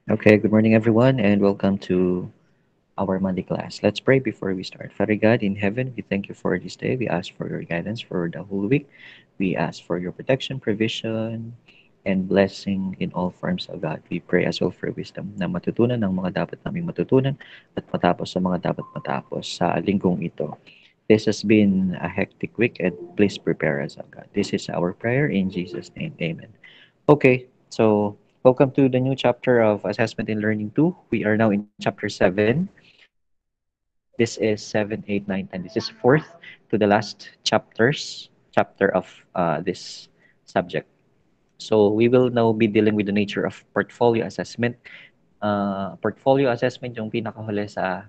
Okay, good morning, everyone, and welcome to our Monday class. Let's pray before we start. Father God in heaven, we thank you for this day. We ask for your guidance for the whole week. We ask for your protection, provision, and blessing in all forms of God. We pray as well for wisdom na matutunan ng mga dapat naming matutunan at matapos sa mga dapat matapos sa linggong ito. This has been a hectic week, and please prepare us, O God. This is our prayer in Jesus' name. Amen. Okay, so welcome to the new chapter of Assessment and Learning 2. We are now in chapter 7. This is 7, 8, 9, 10. This is fourth to the last chapter of this subject. So we will now be dealing with the nature of portfolio assessment. Portfolio assessment yung pinakahuli sa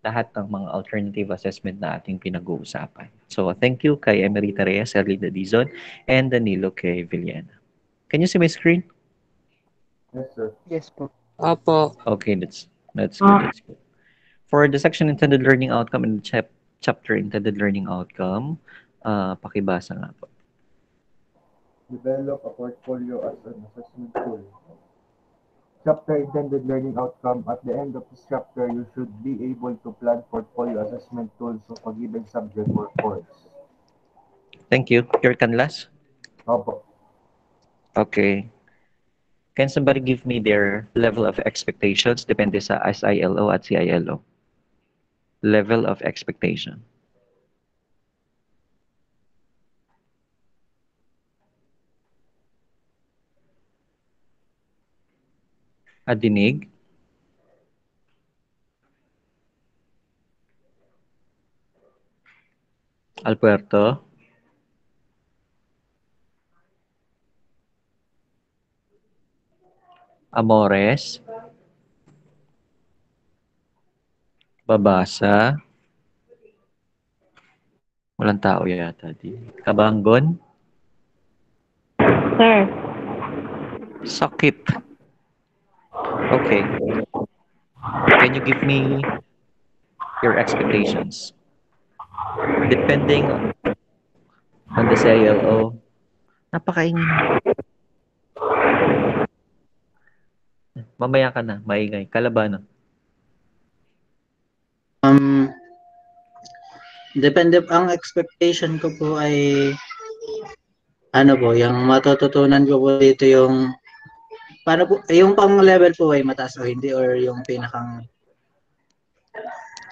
lahat ng mga alternative assessment na ating pinag-uusapan. So thank you kay Emerita Reyes, Erlinda Dizon, and Danilo K. Villena. Can you see my screen? Yes, sir. Yes po. Opo. Okay, that's good. That's good. For the section intended learning outcome and the chapter intended learning outcome, pakibasa nga po. Develop a portfolio as an assessment tool. Chapter intended learning outcome. At the end of this chapter, you should be able to plan portfolio assessment tools of a given subject or course. Thank you. Your canlas? Opo. Okay. Can somebody give me their level of expectations depende sa SILO at CILO? Level of expectation. Adinig? Alberto? Amores? Babasa? Walang tao yata di. Kabanggon? Sir, Sakit. Okay. Can you give me your expectations? Depending on the CILO, napakaingay mo. Mamaya ka na, maingay. Kalabano. Um, Depende, ang expectation ko po ay ano po, yung matututunan ko po dito yung paano po, yung pang level po ay mataas o hindi or yung pinakang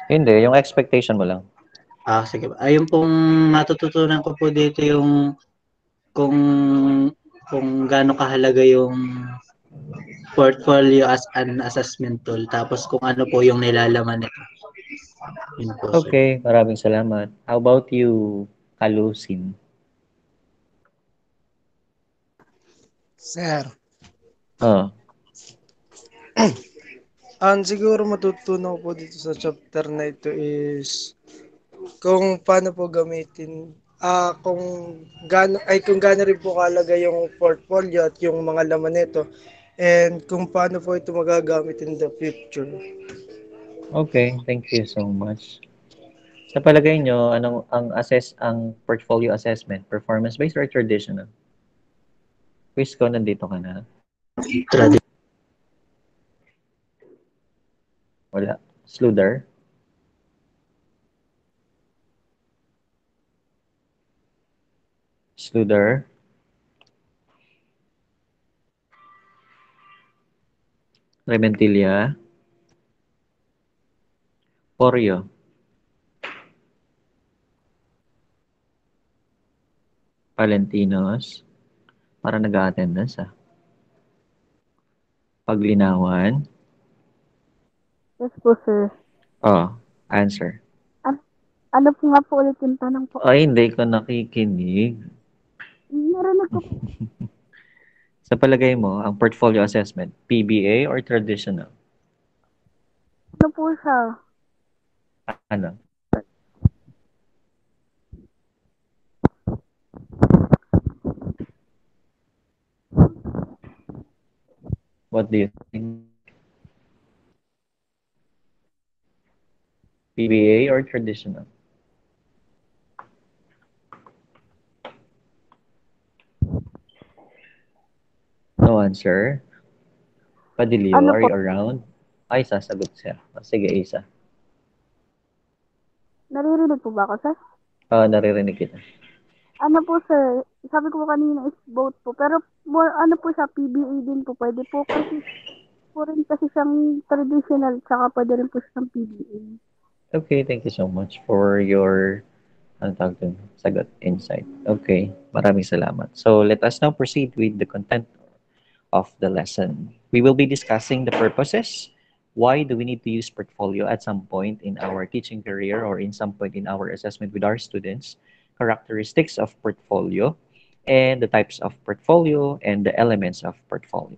Hindi, yung expectation mo lang. sige. Ayun pong matututunan ko po dito yung kung kung gaano kahalaga yung portfolio as an assessment tool tapos kung ano po yung nilalaman nito. Yun po, sir. Okay, maraming salamat. How about you, Kalusin? Sir, Oh, ang siguro matutunan ko po dito sa chapter na ito is kung paano po gamitin kung kung gaano rin po kalaga yung portfolio at yung mga laman nito and kung paano po ito magagamit in the future. okay. Thank you so much. Sa palagay nyo, anong ang portfolio assessment? Performance-based or traditional? Quiz ko, nandito ka na. Tradi- Wala. Sluther? Sluther? Rementilla? Oreo? Valentinos? Para nag-a-attendance ah. Paglinawan? yes po, sir. Oh, answer. An- ano po nga po ulit yung tanong po? Ay, hindi ko nakikinig. Narinig ko po. Sa palagay mo, ang portfolio assessment, PBA or traditional? Ano po siya? Ano? What do you think? PBA or traditional? No answer. Padilio, Ano are po? you around? Ay, sasagot siya. Sige, Isa. Naririnig po ba ako, sir? Naririnig kita. Ano po, sir? Sabi ko po kanina is both po. Pero more, ano po siya, PBA din po. Pwede po kasi po rin kasi siyang traditional, tsaka pwede rin po siyang PBA. Okay, thank you so much for your ano tawag dun? Sagot, insight. Okay, maraming salamat. So let us now proceed with the content of the lesson. We will be discussing the purposes. Why do we need to use portfolio at some point in our teaching career or in some point in our assessment with our students? Characteristics of portfolio and the types of portfolio and the elements of portfolio.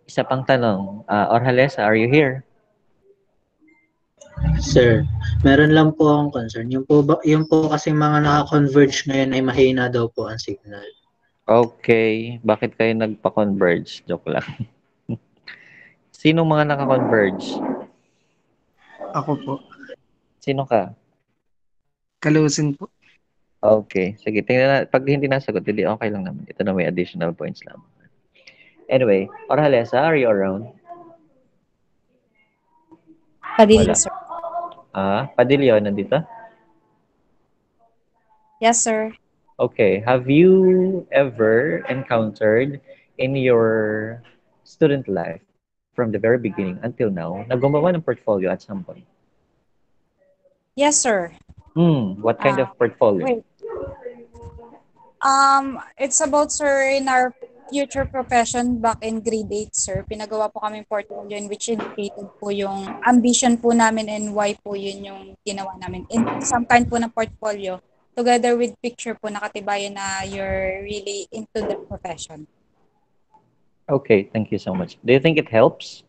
Isa pang tanong, Orhalesa, are you here? Sir, meron lang po akong concern. Yung po kasi mga naka-converge ngayon ay mahina daw po ang signal. Okay, bakit kayo nagpa-converge? Joke lang. Sino mga naka-converge? Ako po. Sino ka? Kalusin po. Okay, sige. Tingnan na, pag hindi nasagot, hindi okay lang naman. Ito na may additional points lang. Anyway, Orhalesa, are you around? Padilla, Wala. sir. Padilio, nandito? Yes, sir. Okay, have you ever encountered in your student life from the very beginning until now na gumawa ng portfolio at some point? Yes, sir. What kind of portfolio? Wait. It's about, sir, in our future profession back in grade 8, sir. Pinagawa po kami portfolio in which indicated po yung ambition po namin and why po yun yung ginawa namin. In some kind po ng portfolio, together with picture po, nakatibayan na you're really into the profession. Okay, thank you so much. Do you think it helps?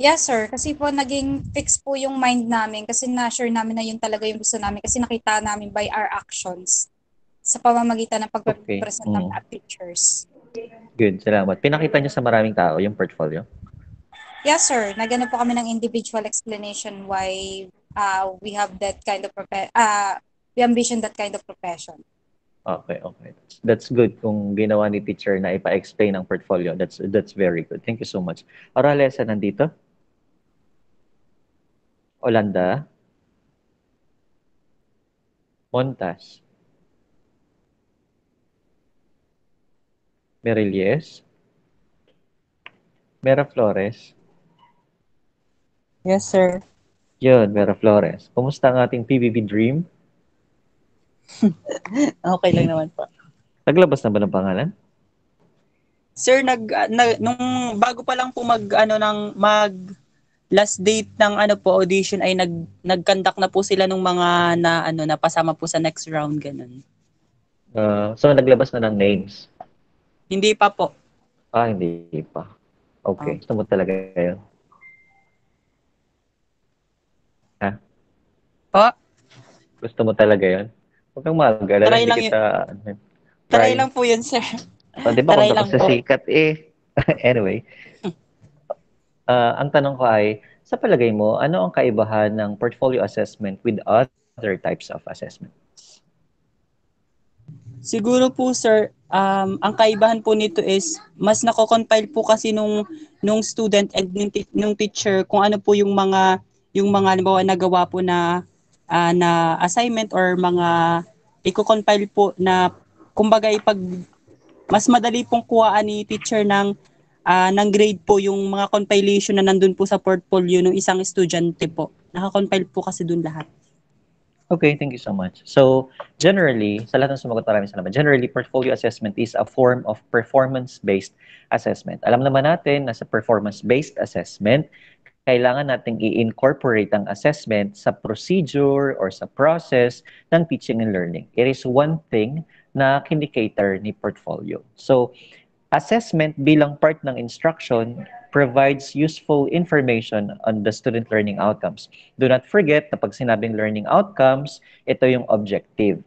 Yes, sir. Kasi po naging fix po yung mind namin kasi na-sure namin na yun talaga yung gusto namin kasi nakita namin by our actions sa pamamagitan ng pagpe-present ng pictures. Good, salamat. Pinakita niyo sa maraming tao yung portfolio? Yes, sir. Nagano po kami ng individual explanation why we have that kind of we ambition that kind of profession. Okay. That's good kung ginawa ni teacher na ipa-explain ang portfolio. That's very good. Thank you so much. Oralesa, nandito? Olanda? Montas? Merilles? Mera Flores? Yes, sir. Yun, Mera Flores. Kumusta ang ating PBB Dream? Okay lang naman po. Naglabas na ba ng pangalan? Sir, nung bago pa lang po mag last date ng audition ay nag-conduct na po sila nung mga na pasama po sa next round ganun. So naglabas na ng names? Hindi pa po. Hindi pa. Okay. Gusto mo talaga yun? Ha? Po? Gusto mo talaga yun? Huwag kang mag-alala. Try Hindi lang kita... Try lang po yun, sir. Di ba Try kung lang tapos sa po. sikat Anyway. Ang tanong ko ay, sa palagay mo, ano ang kaibahan ng portfolio assessment with other types of assessment? Siguro po, sir, ang kaibahan po nito is mas nako-compile po kasi nung student and nung teacher kung ano po yung mga halimbawa nagawa po na assignment or mga i-compile po na kumbaga mas madali pong kuhaan ni teacher ng grade po yung mga compilation na nandun po sa portfolio ng isang estudyante po. Naka-compile po kasi dun lahat. Okay, thank you so much. So, generally, sa lahat ng sumagot, maraming salamat. Generally, portfolio assessment is a form of performance-based assessment. Alam naman natin na sa performance-based assessment, kailangan nating i-incorporate ang assessment sa procedure or sa process ng teaching and learning. It is one thing na kinikater ni portfolio. So, assessment bilang part ng instruction provides useful information on the student learning outcomes. Do not forget na pag sinabing learning outcomes, ito yung objective.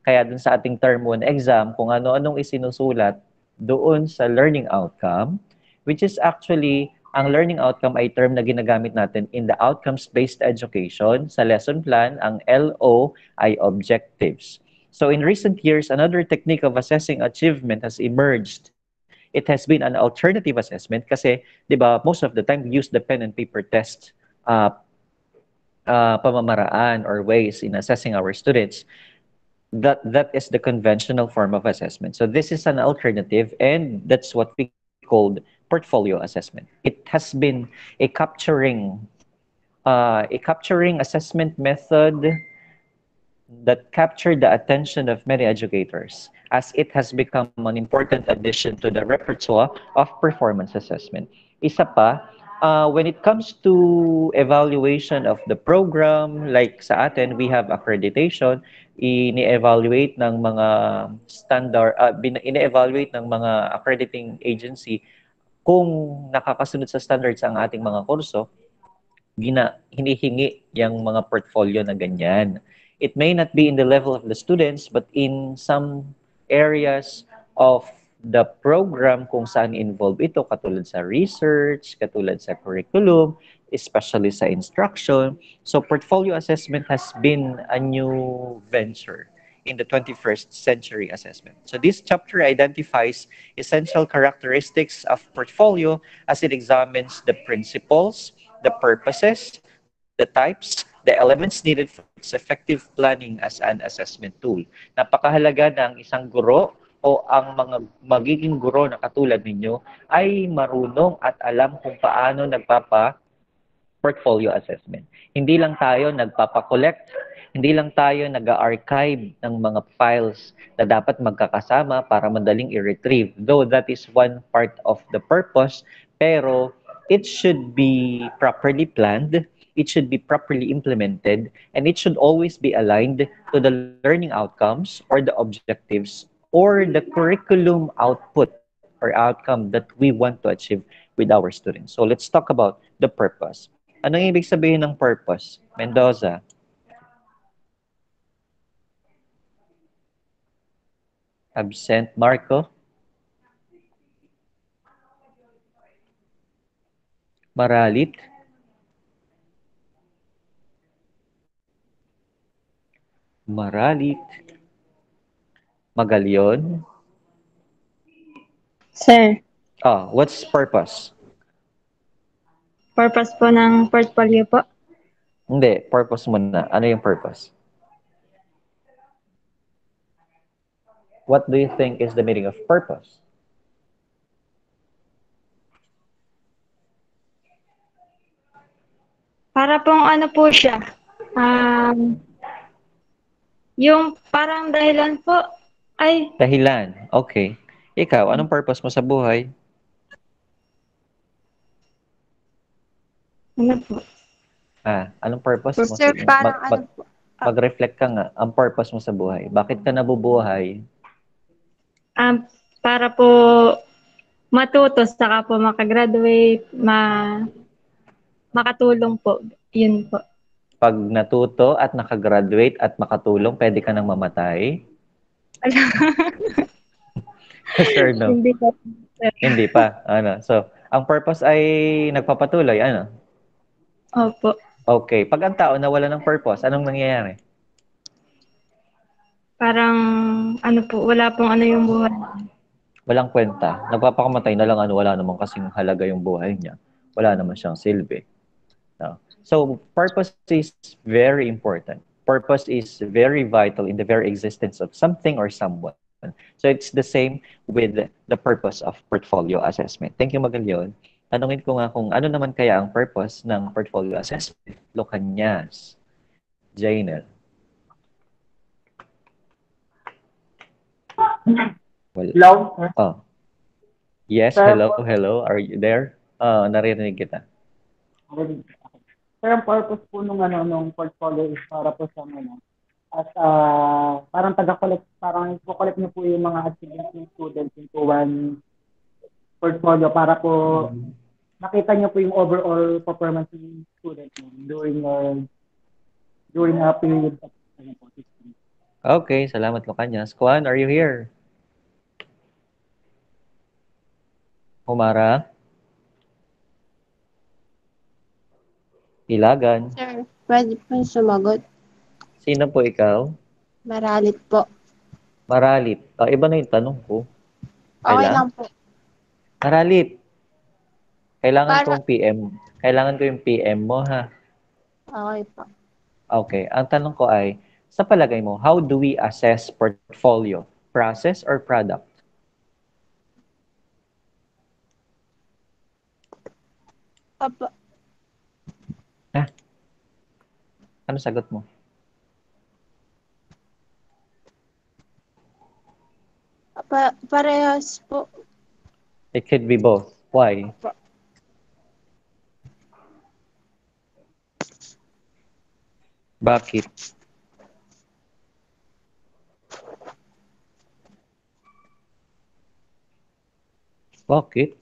Kaya dun sa ating term 1 exam, kung ano-anong isinusulat doon sa learning outcome, which is actually, ang learning outcome ay term na ginagamit natin in the outcomes-based education. Sa lesson plan, ang LO ay objectives. So in recent years, another technique of assessing achievement has emerged. it has been an alternative assessment kasi, di ba, most of the time we use the pen and paper test pamamaraan or ways in assessing our students. That is the conventional form of assessment. So this is an alternative, and that's what we called portfolio assessment. It has been a capturing assessment method that captured the attention of many educators, as it has become an important addition to the repertoire of performance assessment. Isa pa, when it comes to evaluation of the program, like sa atin, we have accreditation, ini-evaluate ng mga ini-evaluate ng mga accrediting agency kung nakakasunod sa standards ang ating mga kurso, hinihingi yung mga portfolio na ganyan. It may not be in the level of the students, but in some areas of the program kung saan involved ito, katulad sa research, katulad sa curriculum, especially sa instruction. So portfolio assessment has been a new venture in the 21st century assessment. So this chapter identifies essential characteristics of portfolio as it examines the principles, the purposes, the types, the elements needed for its effective planning as an assessment tool. Napakahalaga ng isang guro o ang mga magiging guro na katulad ninyo ay marunong at alam kung paano portfolio assessment. Hindi lang tayo nagpapa-collect, hindi lang tayo nag-archive ng mga files na dapat magkakasama para madaling i-retrieve. Though that is one part of the purpose, pero it should be properly planned, it should be properly implemented, and it should always be aligned to the learning outcomes or the objectives or the curriculum output or outcome that we want to achieve with our students. So let's talk about the purpose. Anong ibig sabihin ng purpose? Mendoza. Absent. Marco. Maralit. Maralit. Magalion. Sir, What's purpose? purpose po ng portfolio po. Hindi, purpose muna. Ano yung purpose? What do you think is the meaning of purpose? Para pong ano po siya, yung parang dahilan po, ay, Dahilan. Okay. Ikaw, anong purpose mo sa buhay? ano po, Anong purpose mo? Sir, Sige, parang ano po, mag-reflect ka nga. Ang purpose mo sa buhay. Bakit ka nabubuhay? para po matuto, saka po makagraduate, makatulong po. Yun po. Pag natuto at nakagraduate at makatulong, pwede ka nang mamatay? Sure, no? Hindi po. Hindi pa. Ano? So, ang purpose ay nagpapatuloy. Ano? Opo. Okay. Pag ang tao nawala ng purpose, anong nangyayari? Parang, ano po, wala pong ano yung buhay. Walang kwenta. Nagpapakamatay na lang, wala naman kasing halaga yung buhay niya. Wala naman siyang silbi. No? So, purpose is very important. Purpose is very vital in the very existence of something or someone. So, it's the same with the purpose of portfolio assessment. Thank you, Magalion. Tanungin ko nga kung ano naman kaya ang purpose ng portfolio assessment. Lucanyas. Jainer. Well, Hello? Yes, Sir, hello. Are you there? Naririnig kita. Sir, ang purpose po nung portfolio is para po sa as parang taga-collect, parang i-collect niyo po yung mga achievements ng students into one portfolio para po nakita niyo po yung overall performance ng student during a period of history. Okay, salamat Lucanyas. Kuan, are you here? Humara? Ilagan? sir, pwede po sumagot. Sino po ikaw? Maralit po. Maralit. Iba na yung tanong ko. Okay Kailan? lang po. Aralit, kailangan Para, kong PM. Kailangan ko yung PM mo, ha? okay po. Okay. Ang tanong ko ay, sa palagay mo, how do we assess portfolio? Process or product? Apa, Ha? Ano sagot mo? parehas po. It could be both. Why? Apa. Bakit? Bakit?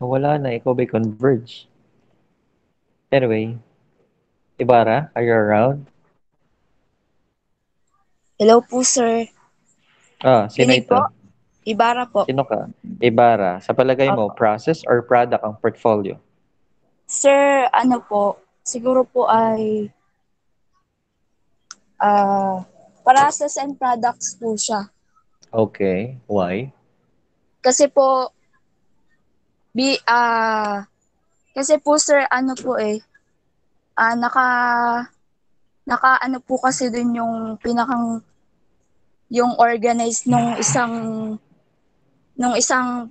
Wala na, ikaw ba'y converge? Anyway, Ibarra, are you around? Hello po, sir. Sino Rinig po? ito? Ibarra po. Sino ka? Ibarra. Sa palagay mo, Opo. process or product ang portfolio? Sir, ano po, siguro po ay process and products po siya. Okay. Why? Kasi po, bi, kasi po sir, ano po naka ano po kasi dun yung yung organized nung isang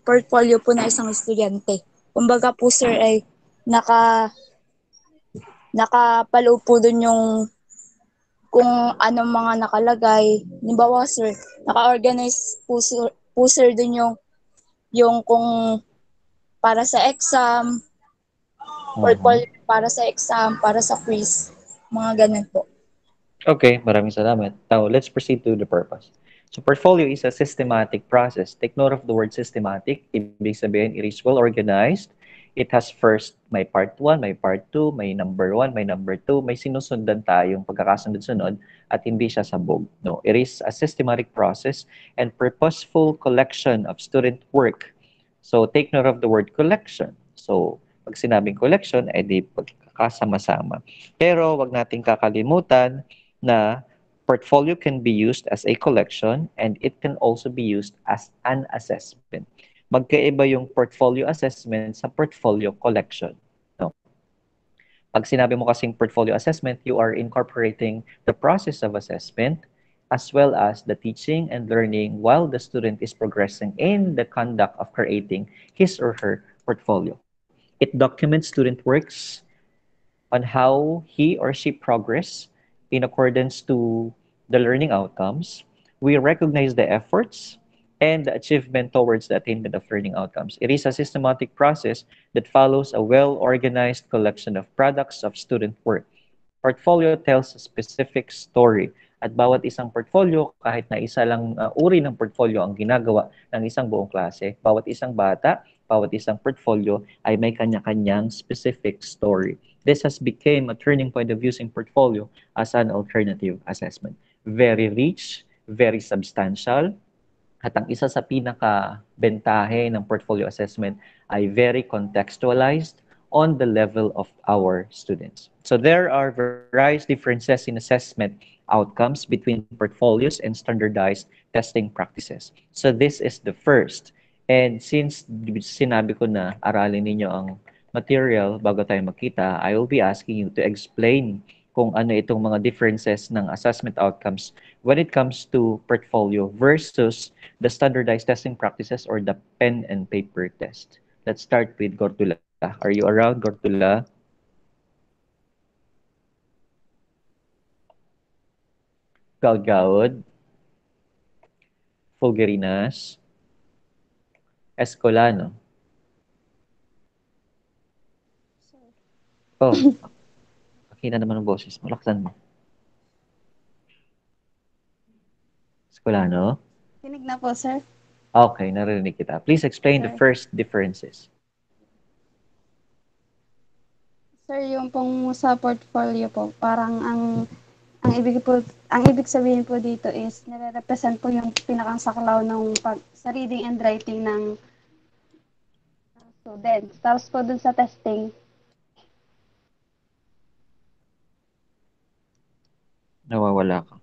portfolio po na isang estudyante. Kumbaga po sir ay nakapalo po dun yung kung anong mga nakalagay. Halimbawa sir, naka-organize po sir dun yung kung para sa exam, portfolio para sa exam, para sa quiz, mga ganun po. Okay, maraming salamat. Now, let's proceed to the purpose. So, portfolio is a systematic process. Take note of the word systematic. Ibig sabihin, it is well organized. It has first, may part 1, may part 2, may number 1, may number 2, may sinusundan tayong pagkakasunod-sunod at hindi siya sabog. No, it is a systematic process and purposeful collection of student work. So, take note of the word collection. So, pag sinabing collection, di pagkakasama-sama. Pero, wag nating kakalimutan na portfolio can be used as a collection and it can also be used as an assessment. Magkaiba yung portfolio assessment sa portfolio collection. No? Pag sinabi mo kasing portfolio assessment, you are incorporating the process of assessment as well as the teaching and learning while the student is progressing in the conduct of creating his or her portfolio. It documents student works on how he or she progress in accordance to the learning outcomes. We recognize the efforts and the achievement towards the attainment of learning outcomes. It is a systematic process that follows a well-organized collection of products of student work. Portfolio tells a specific story at bawat isang portfolio, kahit na isa lang uri ng portfolio ang ginagawa ng isang buong klase, bawat isang bata, bawat isang portfolio ay may kanya-kanyang specific story. This has become a turning point of using portfolio as an alternative assessment. Very rich, very substantial, at ang isa sa pinaka-bentahe ng portfolio assessment ay very contextualized on the level of our students. So there are various differences in assessment outcomes between portfolios and standardized testing practices. So this is the first. And since sinabi ko na aralin ninyo ang material bago tayo makita, I will be asking you to explain kung ano itong mga differences ng assessment outcomes when it comes to portfolio versus the standardized testing practices or the pen and paper test. Let's start with Gortula. Are you around, Gortula? Galgaod? Fulgerinas? Escolano? Oh, pakita naman ang boses mo. Laksan mo. Escolano? Tinig na po, sir. Okay, narinig kita. Please explain the Sir. first differences. Sir, yung pong sa portfolio po, parang ang ibig sabihin po dito is nire-represent po yung pinakang saklaw ng sa reading and writing ng students. Tapos po dun sa testing, Nawawala ka.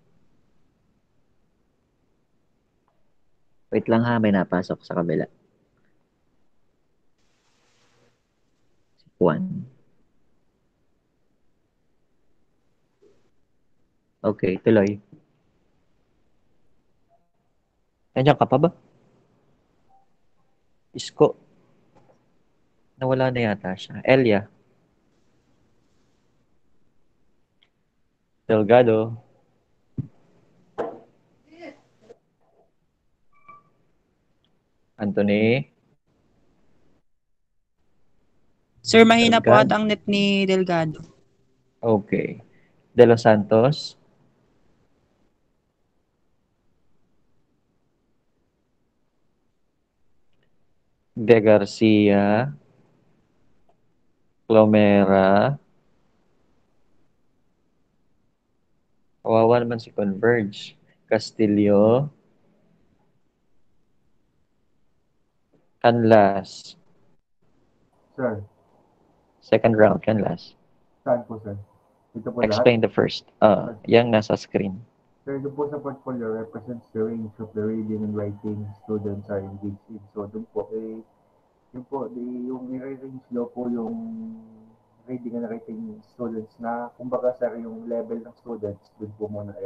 Wait lang ha, may napasok sa kabila. Si Juan. Okay, tuloy. Nandiyan ka pa ba? Isko. Nawala na yata siya. Elia. Delgado. Anthony. Sir, mahina po at Delgado. ang net ni Delgado. Okay. De Los Santos. De Garcia. Plomera. Kawawa naman si Converge. Castillo. Canlas. Sir, Second round, Canlas. saan po, sir? Ito po lahat? Explain the first. Yang nasa screen. Sir, doon po sa portfolio represents the range of the reading and writing students are engaged in. So, doon po, yung i-range daw po yung reading and writing students na, kumbaga, sir, yung level ng students, doon po muna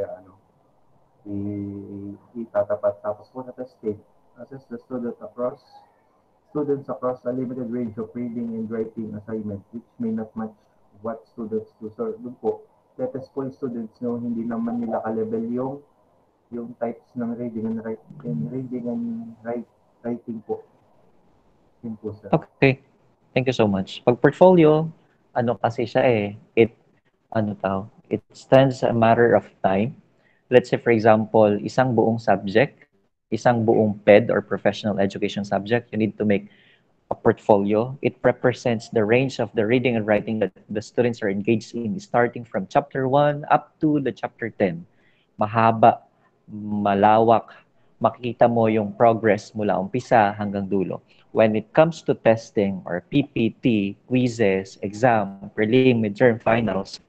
itatapat. Tapos po sa testing, assess the students across a limited range of reading and writing assignments which may not match what students do. So, doon po, tetest po yung students no, hindi naman nila ka-level yung types ng reading and writing po. Yun po, sir. Okay. Thank you so much. Pag portfolio, ano kasi siya it stands a matter of time. Let's say, for example, isang buong subject, isang buong PED or professional education subject, you need to make a portfolio. It represents the range of the reading and writing that the students are engaged in, starting from chapter 1 up to the chapter 10. Mahaba, malawak, makikita mo yung progress mula umpisa hanggang dulo. When it comes to testing or PPT, quizzes, exam, prelim, midterm, finals,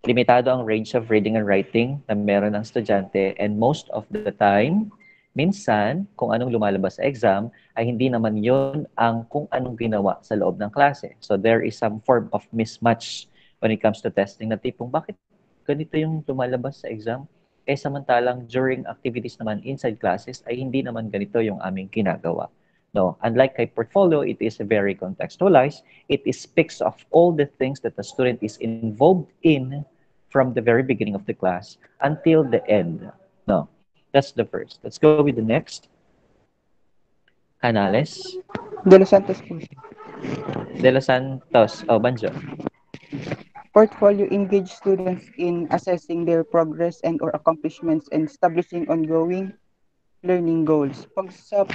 limitado ang range of reading and writing na meron ng estudyante, and most of the time, minsan, kung anong lumalabas sa exam, ay hindi naman yon ang kung anong ginawa sa loob ng klase. So there is some form of mismatch when it comes to testing na tipong, bakit ganito yung lumalabas sa exam? Samantalang during activities naman inside classes ay hindi naman ganito yung aming ginagawa. No, unlike kay portfolio, it is very contextualized. It speaks of all the things that the student is involved in from the very beginning of the class until the end. No, that's the first. Let's go with the next. Canales. De Los Santos po. De Los Santos. Oh, Banjo. Portfolio engage students in assessing their progress and or accomplishments and establishing ongoing learning goals. Pag sa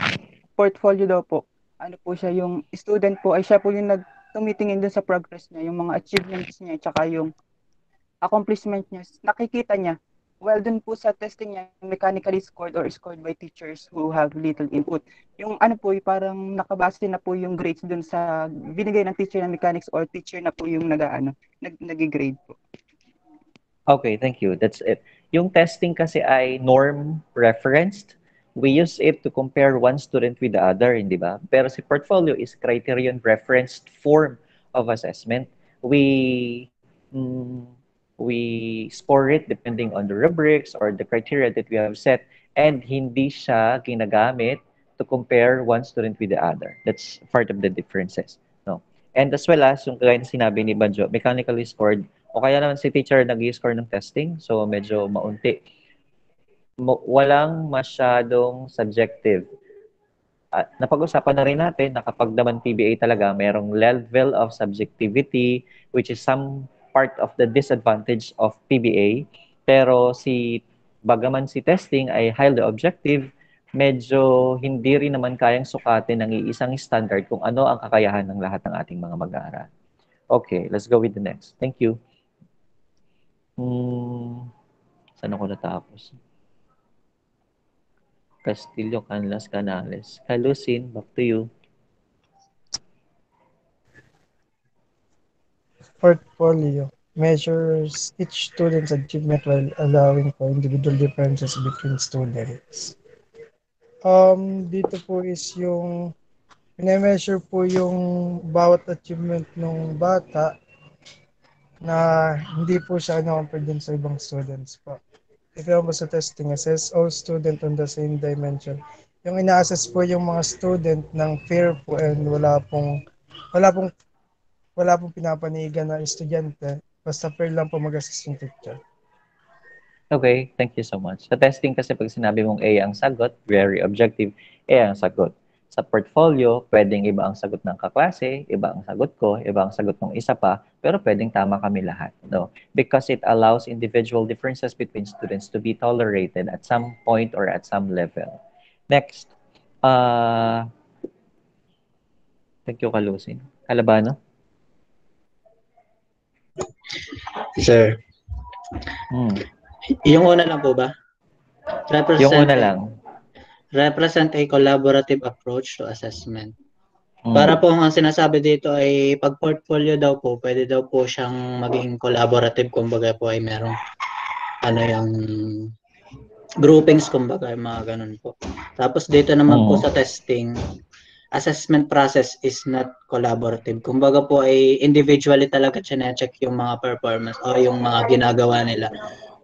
portfolio daw po, ano po siya, yung student po ay siya po yung tumitingin dun sa progress niya, yung mga achievements niya, tsaka yung accomplishment niya, nakikita niya. Well, dun po sa testing niya, mechanically scored or scored by teachers who have little input. Yung ano po, parang nakabase na po yung grades dun sa binigay ng teacher na mechanics or teacher na po yung nag-grade po. Okay, thank you. That's it. Yung testing kasi ay norm referenced. We use it to compare one student with the other, hindi ba? Pero si portfolio is criterion referenced form of assessment. We score it depending on the rubrics or the criteria that we have set, and hindi siya ginagamit to compare one student with the other. That's part of the differences. No? And as well as, yung kagaya na sinabi ni Banjo, mechanically scored, o kaya naman si teacher nag-i-score ng testing, so medyo maunti. Walang masyadong subjective. Napag-usapan na rin natin na kapag naman PBA talaga, merong level of subjectivity, which is some part of the disadvantage of PBA. Pero bagaman si testing ay highly objective, medyo hindi rin naman kayang sukatin ng iisang standard kung ano ang kakayahan ng lahat ng ating mga mag-aaral. Okay, let's go with the next. Thank you. Saan ako natapos? Castillo, Canlas, Canales. Hi, Lucin. Back to you. Portfolio measures each student's achievement while allowing for individual differences between students. Dito po is yung measure po yung bawat achievement ng bata na hindi po siya compare din sa ibang students po. Ito po sa testing, assess all student on the same dimension. Yung ina-assess po yung mga student ng fair po and wala pong wala pong pinapanigan na estudyante. Basta fair lang po mag-assess yung teacher. Okay, thank you so much. Sa testing kasi pag sinabi mong A ang sagot, very objective, A ang sagot. Sa portfolio, pwedeng iba ang sagot ng kaklase, iba ang sagot ko, iba ang sagot ng isa pa, pero pwedeng tama kami lahat, no? Because it allows individual differences between students to be tolerated at some point or at some level. Next, thank you, Kalusin. Kalabano? Sir. Yung una lang po ba? Yung una lang. Represent a collaborative approach to assessment. Para po ang sinasabi dito ay pag portfolio daw po, pwede daw po siyang maging collaborative, kumbaga po ay merong yung groupings, kumbaga mga ganun po. Tapos dito naman po sa testing, assessment process is not collaborative. Kumbaga po ay individually talaga chine-check yung mga performance o yung mga ginagawa nila.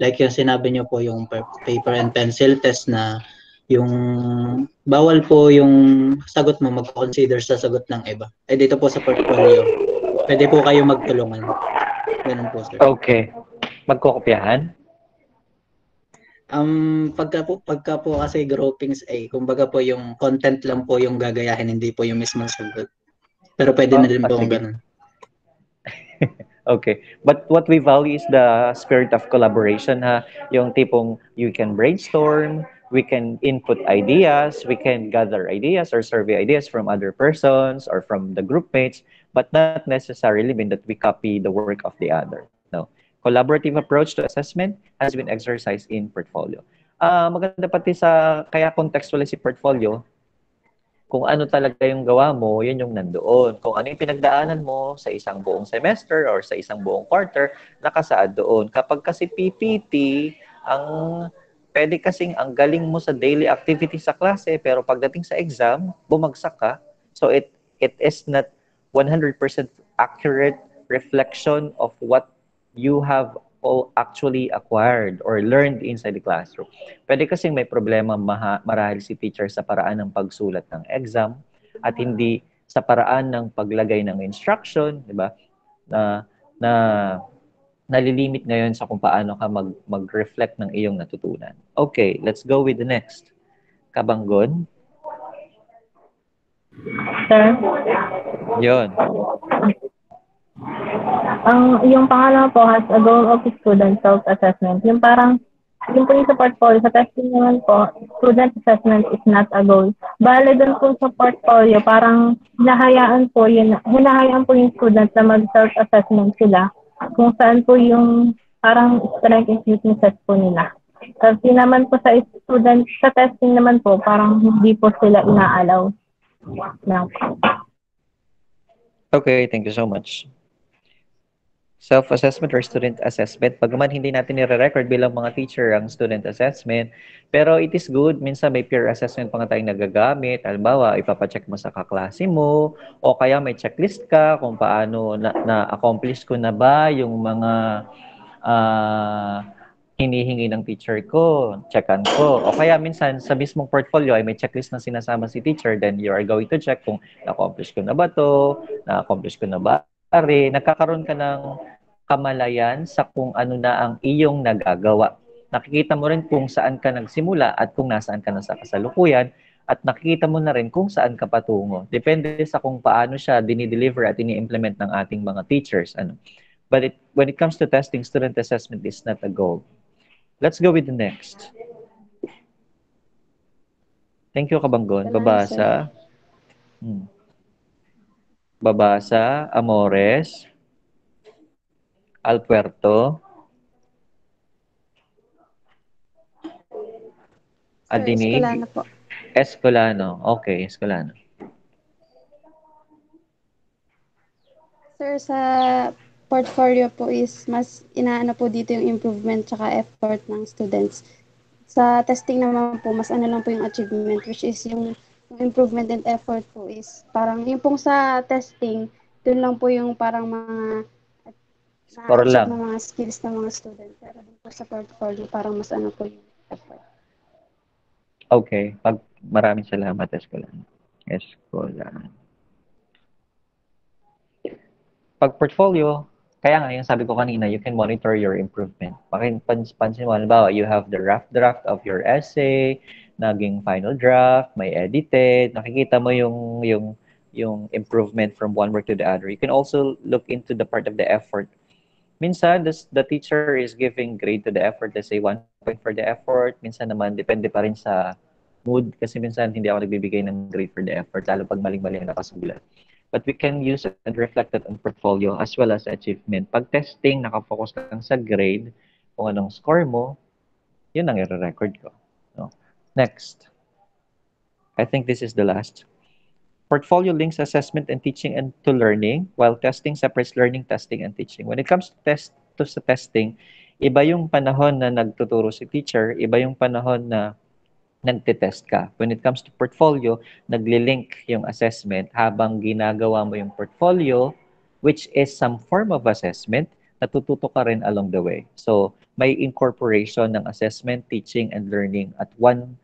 Like yung sinabi nyo po yung paper and pencil test na yung bawal po yung sagot mo mag-consider sa sagot ng iba. Eh dito po sa portfolio, pwede po kayo magtulungan. Ganun po, sir. Okay. Magkokopyahan? Pagka po kasi groupings ay kumbaga po yung content lang po yung gagayahin, hindi po yung mismong sagot. Pero pwede na din po kung ganun. Okay. But what we value is the spirit of collaboration, ha? Yung tipong you can brainstorm, we can input ideas, we can gather ideas or survey ideas from other persons or from the group mates, but not necessarily mean that we copy the work of the other. No. Collaborative approach to assessment has been exercised in portfolio. Maganda pati kaya contextualize si portfolio, kung ano talaga yung gawa mo, yun yung nandoon. Kung ano yung pinagdaanan mo sa isang buong semester or sa isang buong quarter, nakasaad doon. Kapag kasi PPT, pwede kasing ang galing mo sa daily activity sa klase, pero pagdating sa exam, bumagsak ka. So it is not 100% accurate reflection of what you have all actually acquired or learned inside the classroom. Pwede kasing may problema marahil si teacher sa paraan ng pagsulat ng exam at hindi sa paraan ng paglagay ng instruction, di ba? Na nalilimit ngayon sa kung paano ka mag-reflect ng iyong natutunan. Okay, let's go with the next. Kabanggon? Sir? Yun. Yung pangalawa po has a goal of student self-assessment. Yung parang, yung po yung sa portfolio, sa testing naman po, student assessment is not a goal. Bale dun po sa portfolio, parang hinahayaan po yung student na mag-self-assessment sila kung saan po yung parang strength and weaknesses po nila. Tapos yun naman po sa student, sa testing naman po, parang hindi po sila ina-allow. Okay, thank you so much. Self-assessment or student assessment, pagman hindi natin nire-record bilang mga teacher ang student assessment, pero it is good, minsan may peer assessment pa nga tayong nagagamit, halimbawa, ipapacheck mo sa kaklase mo, o kaya may checklist ka kung paano na-accomplish ko na ba yung mga hinihingi ng teacher ko, checkan ko. O kaya minsan sa mismong portfolio ay may checklist na sinasama si teacher, then you are going to check kung na-accomplish ko na ba to, na-accomplish ko na ba nagkakaroon ka ng kamalayan sa kung ano na ang iyong nagagawa. Nakikita mo rin kung saan ka nagsimula at kung nasaan ka na sa kasalukuyan at nakikita mo na rin kung saan ka patungo. Depende sa kung paano siya dinideliver at ini-implement ng ating mga teachers. But when it comes to testing, student assessment is not a goal. Let's go with the next. Thank you, Kabanggon. Babasa. Babasa, Amores, Alpuerto, Adinig, Escolano po. Escolano. Okay, Escolano. Sir, sa portfolio po is mas inaano po dito yung improvement tsaka effort ng students. Sa testing naman po, mas ano lang po yung achievement, which is yung improvement and effort po is parang yung pong sa testing, dun lang po yung parang mga Score na-achieve lang. ng mga skills ng mga student. Pero dun po sa portfolio, parang mas ano po yung effort. Okay. Maraming salamat, Escolan. Escolan. Pag portfolio, kaya nga yung sabi ko kanina, you can monitor your improvement. Pansin mo, halimbawa, you have the rough draft of your essay, naging final draft, may edited, nakikita mo yung improvement from one work to the other. You can also look into the part of the effort. Minsan, the teacher is giving grade to the effort, let's say 1 point for the effort. Minsan naman, depende pa rin sa mood kasi minsan hindi ako nagbibigay ng grade for the effort, lalo pag maling-mali ang nakasulat. But we can use and reflect that on portfolio as well as achievement. Pag testing, nakafocus lang sa grade, kung anong score mo, yun ang i-record ko. No? Next. I think this is the last. Portfolio links assessment and teaching and to learning, while testing separates learning, testing, and teaching. When it comes to sa testing, iba yung panahon na nagtuturo si teacher, iba yung panahon na nagte-test ka. When it comes to portfolio, nagli-link yung assessment habang ginagawa mo yung portfolio, which is some form of assessment, natututo ka rin along the way. So, may incorporation ng assessment, teaching, and learning at one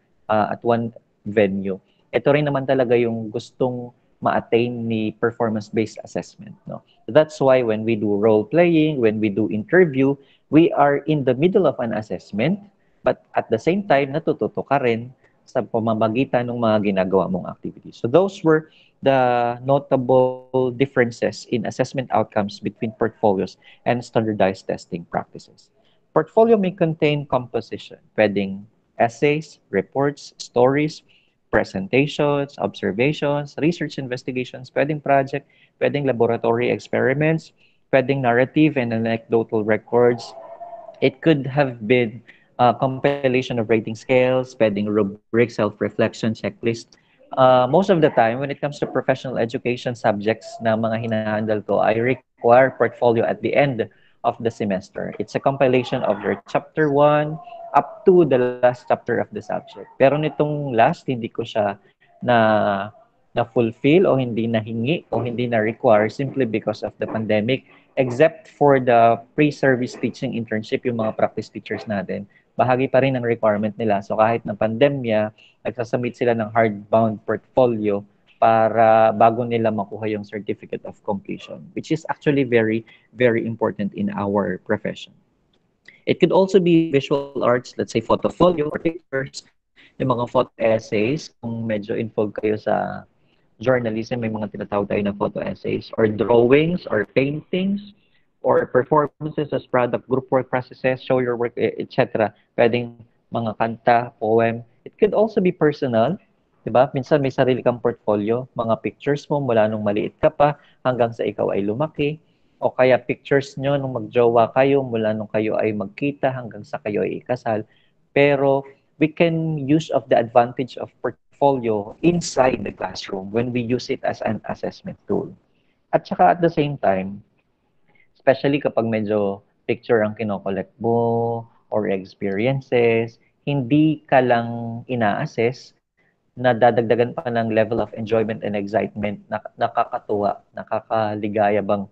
venue. Ito rin naman talaga yung gustong ma-attain ni performance-based assessment. No? That's why when we do role-playing, when we do interview, we are in the middle of an assessment, but at the same time, natututo ka rin sa pamamagitan ng mga ginagawa mong activities. So those were the notable differences in assessment outcomes between portfolios and standardized testing practices. Portfolio may contain composition, pwedeng essays, reports, stories, presentations, observations, research investigations, pwedeng project, pwedeng laboratory experiments, pwedeng narrative and anecdotal records. It could have been a compilation of rating scales, pwedeng rubric, self-reflection, checklist. Most of the time, when it comes to professional education subjects na mga hinahandle ko, I require portfolio at the end of the semester. It's a compilation of your chapter 1 up to the last chapter of the subject. Pero nitong last, hindi ko siya na fulfill o hindi nahingi o hindi na require simply because of the pandemic, except for the pre-service teaching internship, yung mga practice teachers natin, bahagi pa rin ng requirement nila. So kahit na pandemya, nagsasubmit sila ng hardbound portfolio para bago nila makuha yung certificate of completion, which is actually very, very important in our profession. It could also be visual arts, let's say photofolio or pictures, yung mga photo essays, kung medyo involved kayo sa journalism, may mga tinatawag tayo na photo essays, or drawings, or paintings, or performances as product, group work processes, show your work, etc. Pwedeng mga kanta, poem. It could also be personal, diba? Minsan may sarili kang portfolio, mga pictures mo mula nung maliit ka pa hanggang sa ikaw ay lumaki, o kaya pictures nyo nung magjowa kayo mula nung kayo ay magkita hanggang sa kayo ay ikasal. Pero we can use of the advantage of portfolio inside the classroom when we use it as an assessment tool. At saka at the same time, especially kapag medyo picture ang kinokollect mo or experiences, hindi ka lang ina-assess, na dadagdagan pa ng level of enjoyment and excitement, nakakatuwa, nakakaligaya bang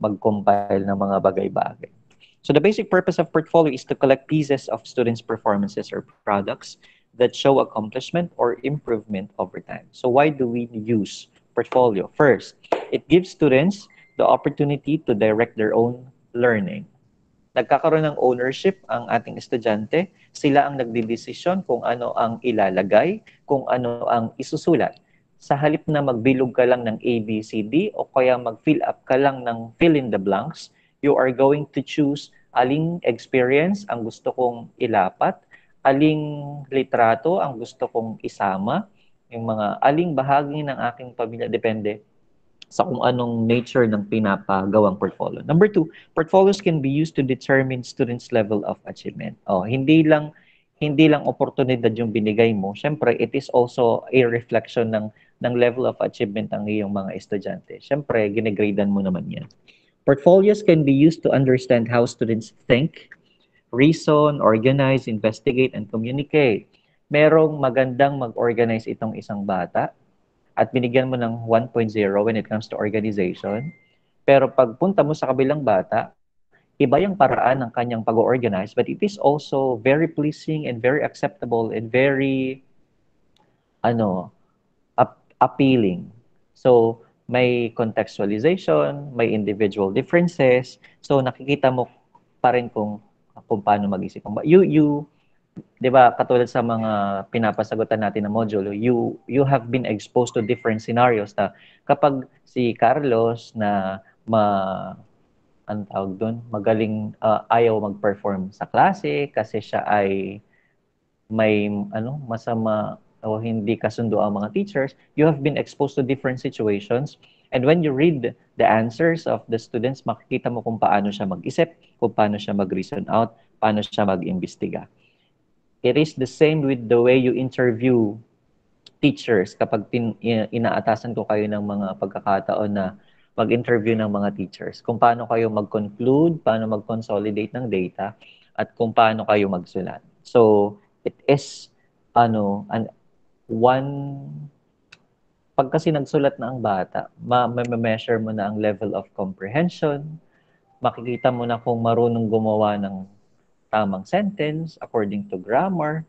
mag-compile ng mga bagay-bagay. So the basic purpose of portfolio is to collect pieces of students' performances or products that show accomplishment or improvement over time. So why do we use portfolio? First, it gives students the opportunity to direct their own learning. Nagkakaroon ng ownership ang ating estudyante. Sila ang nagdidesisyon kung ano ang ilalagay, kung ano ang isusulat. Sa halip na magbilog ka lang ng A, B, C, D o kaya mag-fill up ka lang ng fill in the blanks, you are going to choose aling experience ang gusto kong ilapat, aling litrato ang gusto kong isama, yung mga aling bahagi ng aking pamilya, depende sa kung anong nature ng pinapagawang portfolio. Number 2, portfolios can be used to determine students' level of achievement. Hindi lang oportunidad yung binigay mo. Siyempre, it is also a reflection ng level of achievement ng iyong mga estudyante. Siyempre, ginegradean mo naman yan. Portfolios can be used to understand how students think, reason, organize, investigate, and communicate. Merong magandang mag-organize itong isang bata at binigyan mo ng 1.0 when it comes to organization. Pero pagpunta mo sa kabilang bata, iba yung paraan ng kanyang pag-organize, but it is also very pleasing and very acceptable and very appealing. So, may contextualization, may individual differences. So, nakikita mo pa rin kung paano mag-isip. You 'di ba, katulad sa mga pinapasagutan natin na module, you have been exposed to different scenarios na kapag si Carlos na anong tawag doon, magaling ayaw mag-perform sa klase kasi siya ay may masama o hindi kasundo ang mga teachers, you have been exposed to different situations. And when you read the answers of the students, makikita mo kung paano siya mag-isip, kung paano siya mag-reason out, paano siya mag-imbestiga. It is the same with the way you interview teachers. Kapag inaatasan ko kayo ng mga pagkakataon na mag-interview ng mga teachers, kung paano kayo mag-conclude, paano mag-consolidate ng data, at kung paano kayo magsulat. So, it is pag kasi nagsulat na ang bata, ma-measure mo na ang level of comprehension, makikita mo na kung marunong gumawa ng tamang sentence according to grammar,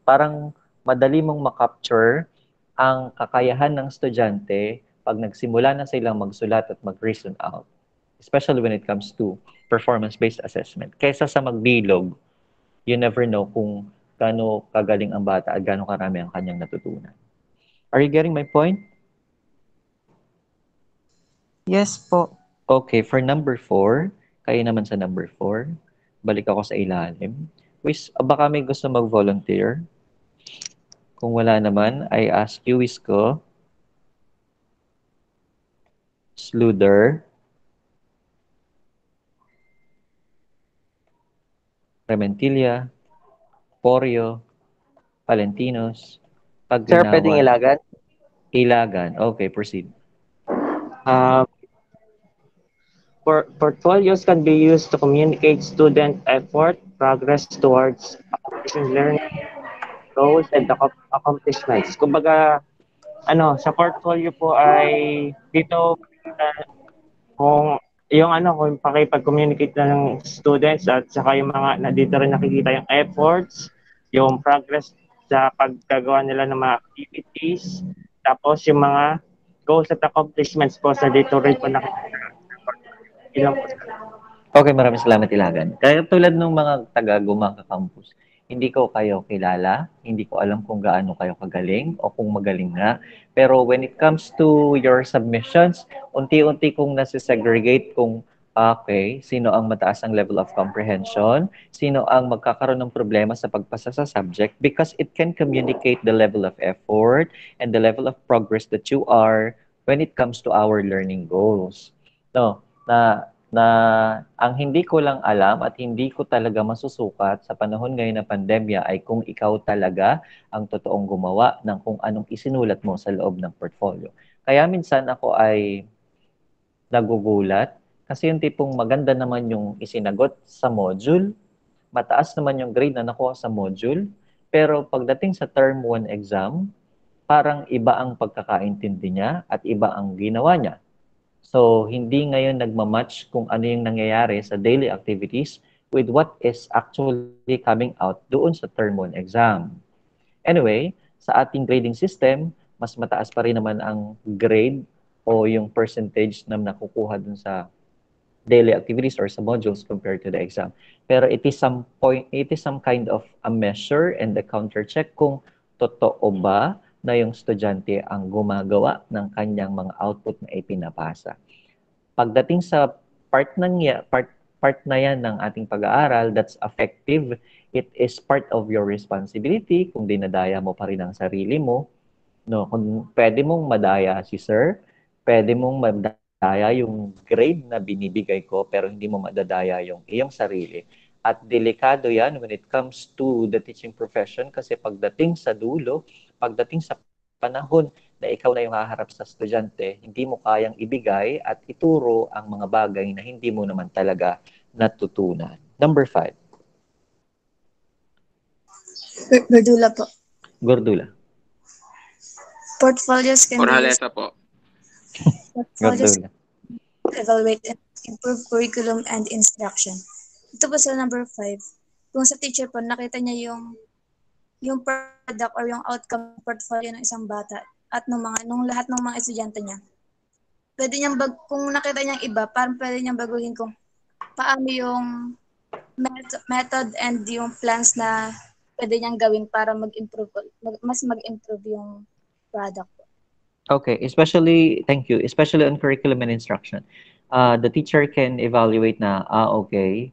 parang madali mong makapture ang kakayahan ng estudyante pag nagsimula na silang magsulat at mag-reason out, especially when it comes to performance-based assessment. Kaysa sa magbilog, you never know kung gaano kagaling ang bata at gaano karami ang kanyang natutunan. Are you getting my point? Yes po. Okay, for number 4, kayo naman sa number 4, balik ako sa ilalim. Baka may gusto mag-volunteer. Kung wala naman, I ask you, Wisco, Sluder, Rementilia, Porio, Valentinos, Sir, pwedeng ilagan? Ilagan. Okay, proceed. Portfolios can be used to communicate student effort, progress towards accomplishing learning goals and accomplishments. Kumbaga, sa portfolio po ay dito kung kung pakipag-communicate ng students at saka yung mga dito rin nakikita yung efforts, yung progress sa paggagawa nila ng mga activities, tapos yung mga goals at accomplishments po sa dito rin po nakikita. Okay, maraming salamat, Ilagan. Kaya tulad ng mga taga-Gumaka Campus, hindi ko kayo kilala, hindi ko alam kung gaano kayo kagaling o kung magaling nga. Pero when it comes to your submissions, unti-unti kong nasi-segregate kung sino ang mataas ang level of comprehension, sino ang magkakaroon ng problema sa pagpasa sa subject because it can communicate the level of effort and the level of progress that you are when it comes to our learning goals. No, na ang hindi ko lang alam at hindi ko talaga masusukat sa panahon ngayon ng pandemya ay kung ikaw talaga ang totoong gumawa ng kung anong isinulat mo sa loob ng portfolio. Kaya minsan ako ay nagugulat kasi yung tipong maganda naman yung isinagot sa module, mataas naman yung grade na nakuha sa module, pero pagdating sa term 1 exam, parang iba ang pagkakaintindi niya at iba ang ginawa niya. So, hindi ngayon nagmamatch kung ano yung nangyayari sa daily activities with what is actually coming out doon sa term 1 exam. Anyway, sa ating grading system, mas mataas pa rin naman ang grade o yung percentage na nakukuha dun sa daily activities or sa modules compared to the exam. Pero it is some kind of a measure and a counter check kung totoo ba na yung estudyante ang gumagawa ng kanyang mga output na ipinapasa. Pagdating sa part na yan ng ating pag-aaral that's effective, it is part of your responsibility kung dinadaya mo pa rin ang sarili mo. No, kung pwede mong madaya si sir, pwede mong madaya yung grade na binibigay ko pero hindi mo madadaya yung iyong sarili. At delikado yan when it comes to the teaching profession kasi pagdating sa dulo, pagdating sa panahon na ikaw na yung haharap sa estudyante, hindi mo kayang ibigay at ituro ang mga bagay na hindi mo naman talaga natutunan. Number 5. Gordula po. Gordula. Portfolios can be used. Orhalesa po. Portfolios Gordula. to evaluate and improve curriculum and instruction. Ito po sa number 5. Kung sa teacher po, nakita niya yung product or yung outcome portfolio ng isang bata at nung lahat ng mga estudyante niya. Pwede niyang kung nakita niyang iba, parang pwede niyang baguhin kung paano yung method and yung plans na pwede niyang gawin para mas mag-improve yung product. Okay, thank you, especially on curriculum and instruction. The teacher can evaluate na, okay,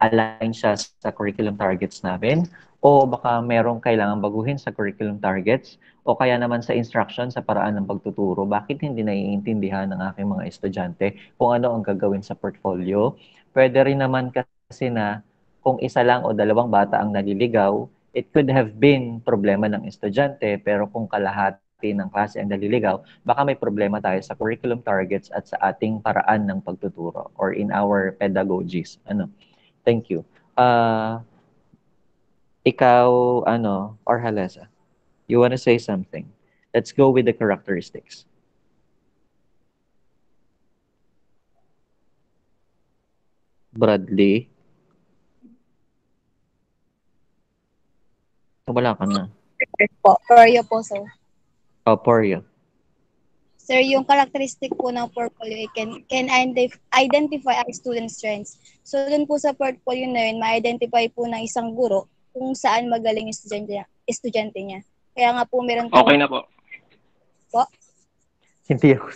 align siya sa curriculum targets namin, o baka merong kailangan baguhin sa curriculum targets, o kaya naman sa instruction, sa paraan ng pagtuturo, bakit hindi naiintindihan ng aking mga estudyante kung ano ang gagawin sa portfolio. Pwede rin naman kasi na kung isa lang o dalawang bata ang naliligaw, it could have been problema ng estudyante, pero kung kalahati ng klase ang naliligaw, baka may problema tayo sa curriculum targets at sa ating paraan ng pagtuturo or in our pedagogies. Thank you. Ikaw, Orhalesa, you want to say something? Let's go with the characteristics. Bradley? Wala ka na. Portfolio po, sir. Portfolio. Sir, yung characteristic po ng portfolio can identify our student strengths. So, dun po sa portfolio na yun, ma-identify po ng isang guro kung saan magaling yung estudyante niya. Kaya nga po meron po... Okay na po. Po? Hindi ako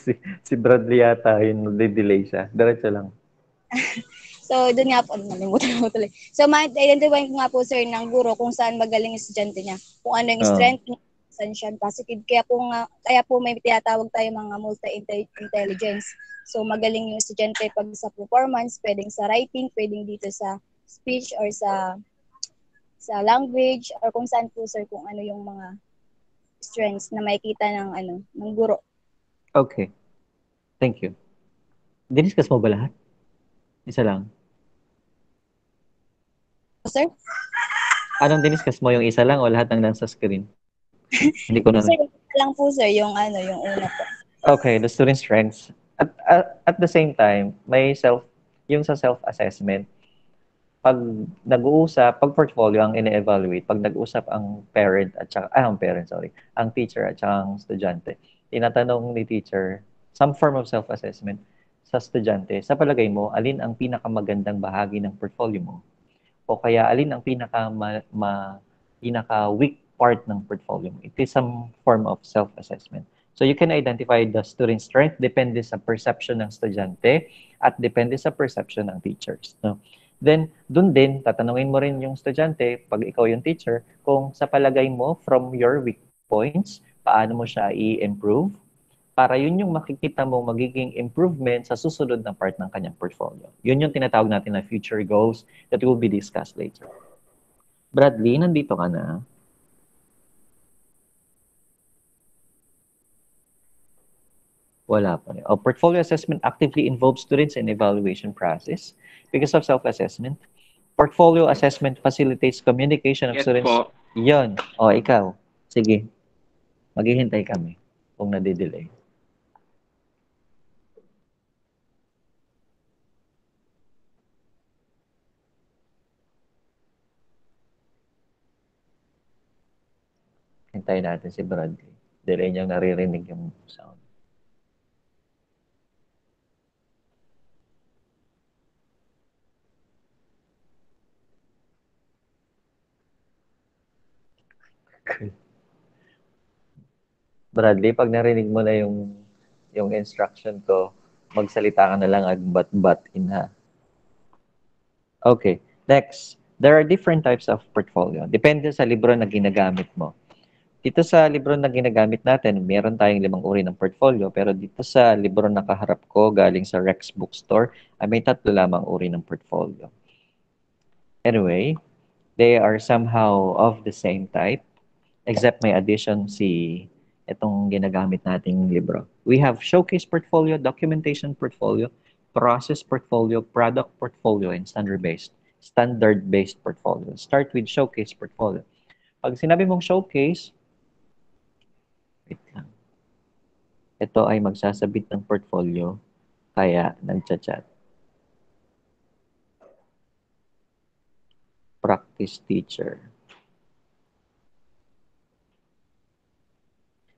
si Bradley yata, yung delay siya. Diretso lang. So, dun nga po, nalimutan ko tuloy. So, ma-identify ko nga po, sir, ng guro kung saan magaling yung estudyante niya. Kung ano yung strength niya, saan siya positive. Kaya po may tinatawag tayo mga multi-intelligence. So, magaling yung estudyante pag sa performance, pwedeng sa writing, pwedeng dito sa speech or sa language or kung saan po, sir, kung ano yung mga strengths na makikita ng guro. Okay. Thank you. Diniscuss mo ba lahat? Isa lang. Sir? Anong diniscuss mo? Yung isa lang o lahat ng nasa screen? Hindi ko na. Sir, lang po, sir, yung una po. Okay, the student strengths. At the same time, may yung sa self-assessment, pag portfolio ang ine-evaluate, pag nag-usap ang ang teacher at saka ang estudyante, tinatanong ni teacher, some form of self-assessment sa estudyante, sa palagay mo, alin ang pinakamagandang bahagi ng portfolio mo? O kaya alin ang pinaka-weak part ng portfolio mo? It is some form of self-assessment. So you can identify the student strength depende sa perception ng estudyante at depende sa perception ng teachers. No? Then, dun din, tatanungin mo rin yung estudyante, pag ikaw yung teacher, kung sa palagay mo, from your weak points, paano mo siya i-improve, para yun yung makikita mo magiging improvement sa susunod na part ng kanyang portfolio. Yun yung tinatawag natin na future goals that will be discussed later. Bradley, nandito ka na? Wala pa rin. Portfolio assessment actively involves students in evaluation process because of self-assessment. Portfolio assessment facilitates communication of students. Po. Yun. Ikaw. Sige. Maghihintay kami kung nadidelay. Hintayin natin si Bradley. Delay niyang naririnig yung sound. Bradley, pag narinig mo na yung instruction ko, magsalita ka na lang at but-in ha. Okay, next. There are different types of portfolio. Depende sa libro na ginagamit mo. Dito sa libro na ginagamit natin, meron tayong 5 uri ng portfolio, pero dito sa libro na kaharap ko, galing sa Rex Bookstore, may 3 lamang uri ng portfolio. Anyway, they are somehow of the same type, except may addition itong ginagamit nating libro. We have showcase portfolio, documentation portfolio, process portfolio, product portfolio, and standard-based portfolio. Start with showcase portfolio. Pag sinabi mong showcase, wait lang. Ito ay magsasabit ng portfolio, kaya nagchat-chat. Practice teacher.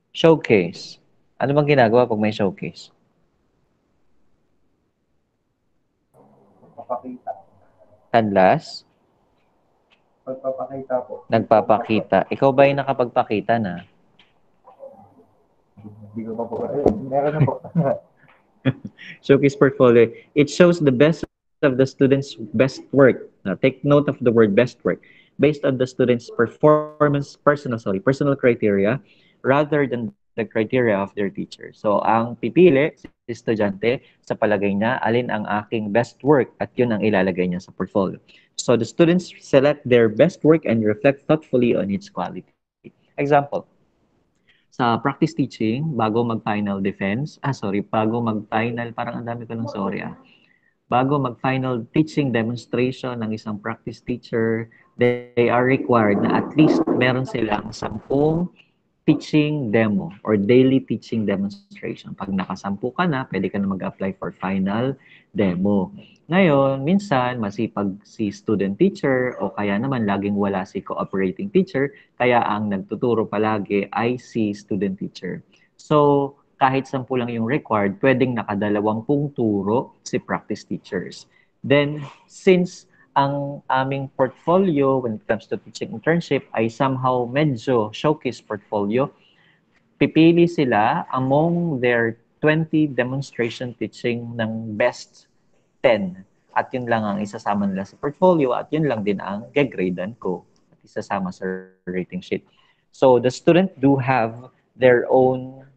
Showcase. Ano bang ginagawa pag may showcase? Papakita. Kadlas, Pagpapakita po. nagpapakita. Ikaw ba ay nakapagpakita na? Hindi ko pa po. Meron na po. Showcase portfolio. It shows the best of the student's best work. Now, take note of the word best work. Based on the student's personal criteria, rather than the criteria of their teacher. So, ang pipili si estudyante sa palagay niya, alin ang aking best work at yun ang ilalagay niya sa portfolio. So, the students select their best work and reflect thoughtfully on its quality. Example, sa practice teaching, bago mag-final bago mag-final teaching demonstration ng isang practice teacher, they are required na at least meron silang 10 teaching demo or daily teaching demonstration. Pag nakasampu ka na, pwede ka na mag-apply for final demo. Ngayon, minsan, masipag si student teacher o kaya naman laging wala si cooperating teacher, kaya ang nagtuturo palagi ay si student teacher. So, kahit 10 lang yung required, pwedeng nakadalawampung turo si practice teachers. Then, since ang aming portfolio when it comes to teaching internship ay somehow medyo showcase portfolio, pipili sila among their 20 demonstration teaching ng best 10. At yun lang ang isasama nila sa portfolio at yun lang din ang gagradean ko at isasama sa rating sheet. So, the student do have their own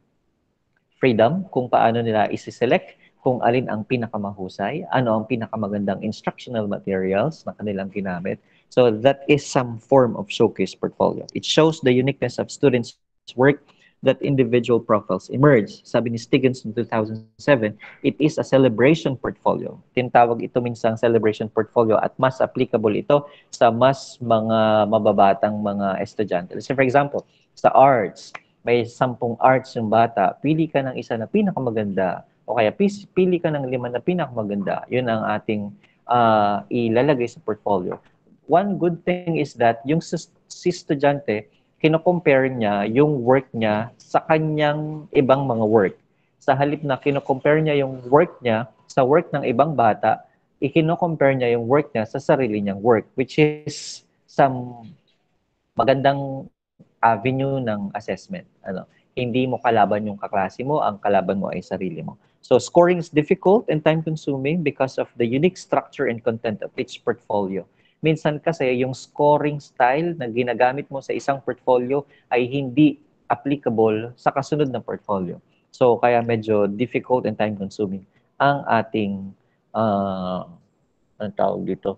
freedom kung paano nila isi-select kung alin ang pinakamahusay, ano ang pinakamagandang instructional materials na kanilang ginamit. So that is some form of showcase portfolio. It shows the uniqueness of students' work that individual profiles emerge. Sabi ni Stiggins in 2007, it is a celebration portfolio. Tinatawag ito minsang celebration portfolio at mas applicable ito sa mas mga mababatang mga estudyante. So for example, sa arts, may 10 arts yung bata, pili ka ng isa na pinakamaganda o kaya pili ka ng 5 na pinakamaganda. Yun ang ating ilalagay sa portfolio. One good thing is that yung si estudyante, kino-compare niya yung work niya sa kanyang ibang mga work. Sa halip na kino-compare niya yung work niya sa work ng ibang bata, ikino-compare niya yung work niya sa sarili niyang work, which is some magandang avenue ng assessment. Hindi mo kalaban yung kaklase mo, ang kalaban mo ay sarili mo. So scoring is difficult and time-consuming because of the unique structure and content of each portfolio. Minsan kasi yung scoring style na ginagamit mo sa isang portfolio ay hindi applicable sa kasunod na portfolio. So kaya medyo difficult and time-consuming ang ating anong tawag dito?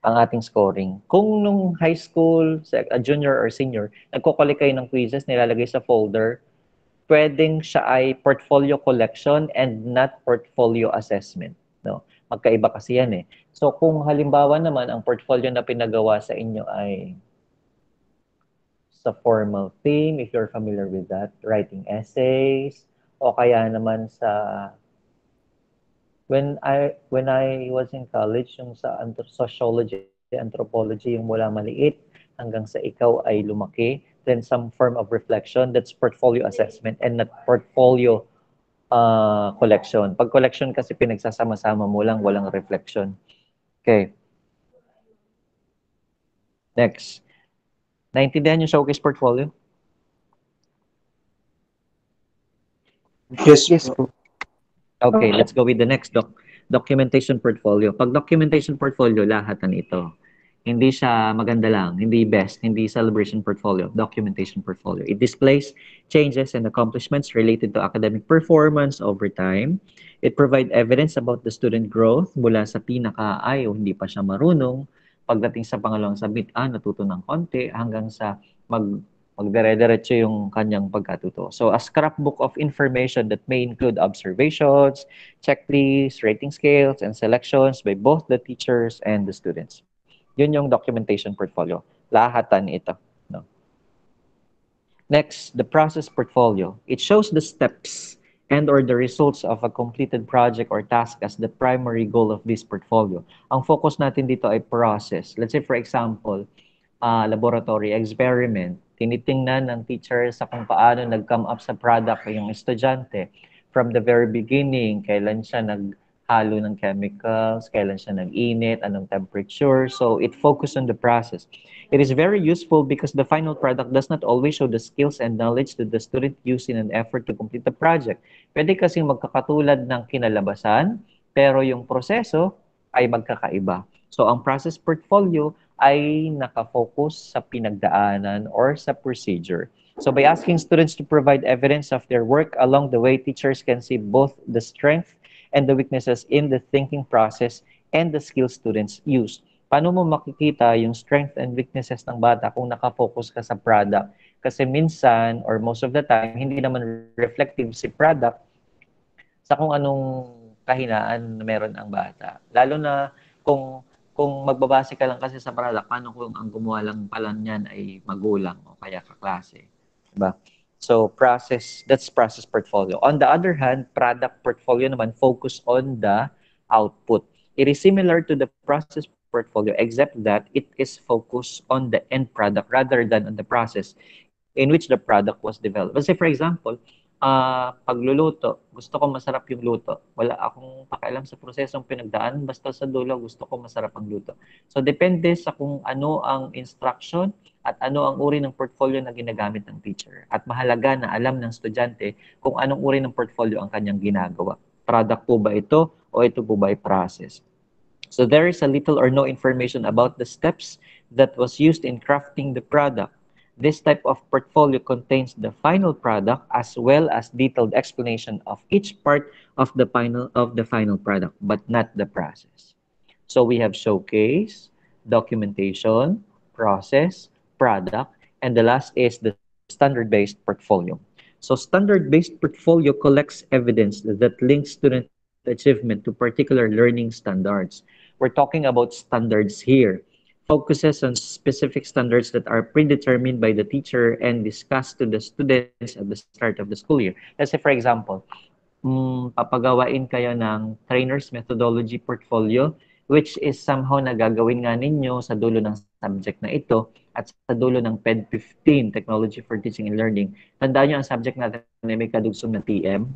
Ang ating scoring. Kung nung high school, junior or senior, nagko-collect kayo ng quizzes, nilalagay sa folder, pwedeng siya ay portfolio collection and not portfolio assessment. No? Magkaiba kasi yan eh. So kung halimbawa naman ang portfolio na pinagawa sa inyo ay sa formal theme, if you're familiar with that, writing essays, o kaya naman sa when I was in college, yung sa sociology, anthropology, yung mula maliit hanggang sa ikaw ay lumaki, then some form of reflection, that's portfolio assessment and not portfolio collection. Pag collection kasi pinagsasama-sama mo lang, walang reflection. Okay. Next. Naintindihan yung showcase portfolio? Yes po. Okay, let's go with the next documentation portfolio. Pag documentation portfolio, lahat na ito. Hindi siya maganda lang, hindi best, hindi celebration portfolio, documentation portfolio. It displays changes and accomplishments related to academic performance over time. It provides evidence about the student growth mula sa pinaka o hindi pa siya marunong. Pagdating sa pangalawang submit, natuto ng konti hanggang sa magdire-diretso yung kanyang pagkatuto. So, a scrapbook of information that may include observations, checklists, rating scales, and selections by both the teachers and the students. Yun yung documentation portfolio. Lahatan ito. Next, the process portfolio. It shows the steps and or the results of a completed project or task as the primary goal of this portfolio. Ang focus natin dito ay process. Let's say for example, laboratory experiment. Tinitingnan ng teacher sa kung paano nag-come up sa product yung estudyante. From the very beginning, kailan siya naghalo ng chemicals, kailan siya nag-init, anong temperature. So it focused on the process. It is very useful because the final product does not always show the skills and knowledge that the student used in an effort to complete the project. Pwede kasing magkakatulad ng kinalabasan, pero yung proseso ay magkakaiba. So ang process portfolio ay nakafocus sa pinagdaanan or sa procedure. So by asking students to provide evidence of their work along the way, teachers can see both the strength and the weaknesses in the thinking process and the skills students use. Paano mo makikita yung strength and weaknesses ng bata kung nakafocus ka sa product? Kasi minsan, or most of the time, hindi naman reflective si product sa kung anong kahinaan na meron ang bata. Lalo na kung magbabase ka lang kasi sa product, paano kung ang gumawa lang pala niyan ay magulang o kaya kaklase? Diba? So, that's process portfolio. On the other hand, product portfolio naman focus on the output. It is similar to the process portfolio except that it is focused on the end product rather than on the process in which the product was developed. Let's say, for example, pagluluto, gusto ko masarap yung luto. Wala akong pakialam sa prosesong pinagdaan, basta sa dulo gusto ko masarap ang luto. So, depende sa kung ano ang instruction at ano ang uri ng portfolio na ginagamit ng teacher. At mahalaga na alam ng estudyante kung anong uri ng portfolio ang kanyang ginagawa. Product po ba ito o ito po ba ay process? So there is a little or no information about the steps that was used in crafting the product. This type of portfolio contains the final product as well as detailed explanation of each part of the final product, but not the process. So we have showcase, documentation, process, product, and the last is the standard-based portfolio. So standard-based portfolio collects evidence that links student achievement to particular learning standards. We're talking about standards here. Focuses on specific standards that are predetermined by the teacher and discussed to the students at the start of the school year. Let's say, for example, papagawain kayo ng trainer's methodology portfolio, which is somehow nagagawin nga ninyo sa dulo ng subject na ito at sa dulo ng PED 15, Technology for Teaching and Learning. Tandaan nyo ang subject natin na may kadugsong na TM.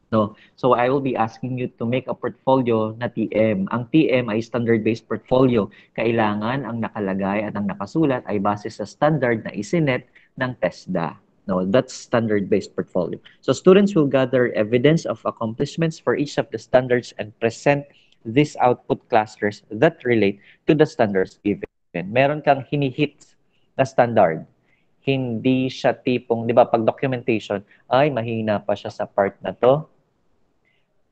No? So I will be asking you to make a portfolio na TM. Ang TM ay standard-based portfolio. Kailangan ang nakalagay at ang nakasulat ay base sa standard na isinet ng TESDA. No, that's standard-based portfolio. So students will gather evidence of accomplishments for each of the standards and present these output clusters that relate to the standards given. Meron kang hinihit na standard. Hindi siya tipong, di ba, pag documentation, ay mahina pa siya sa part na to.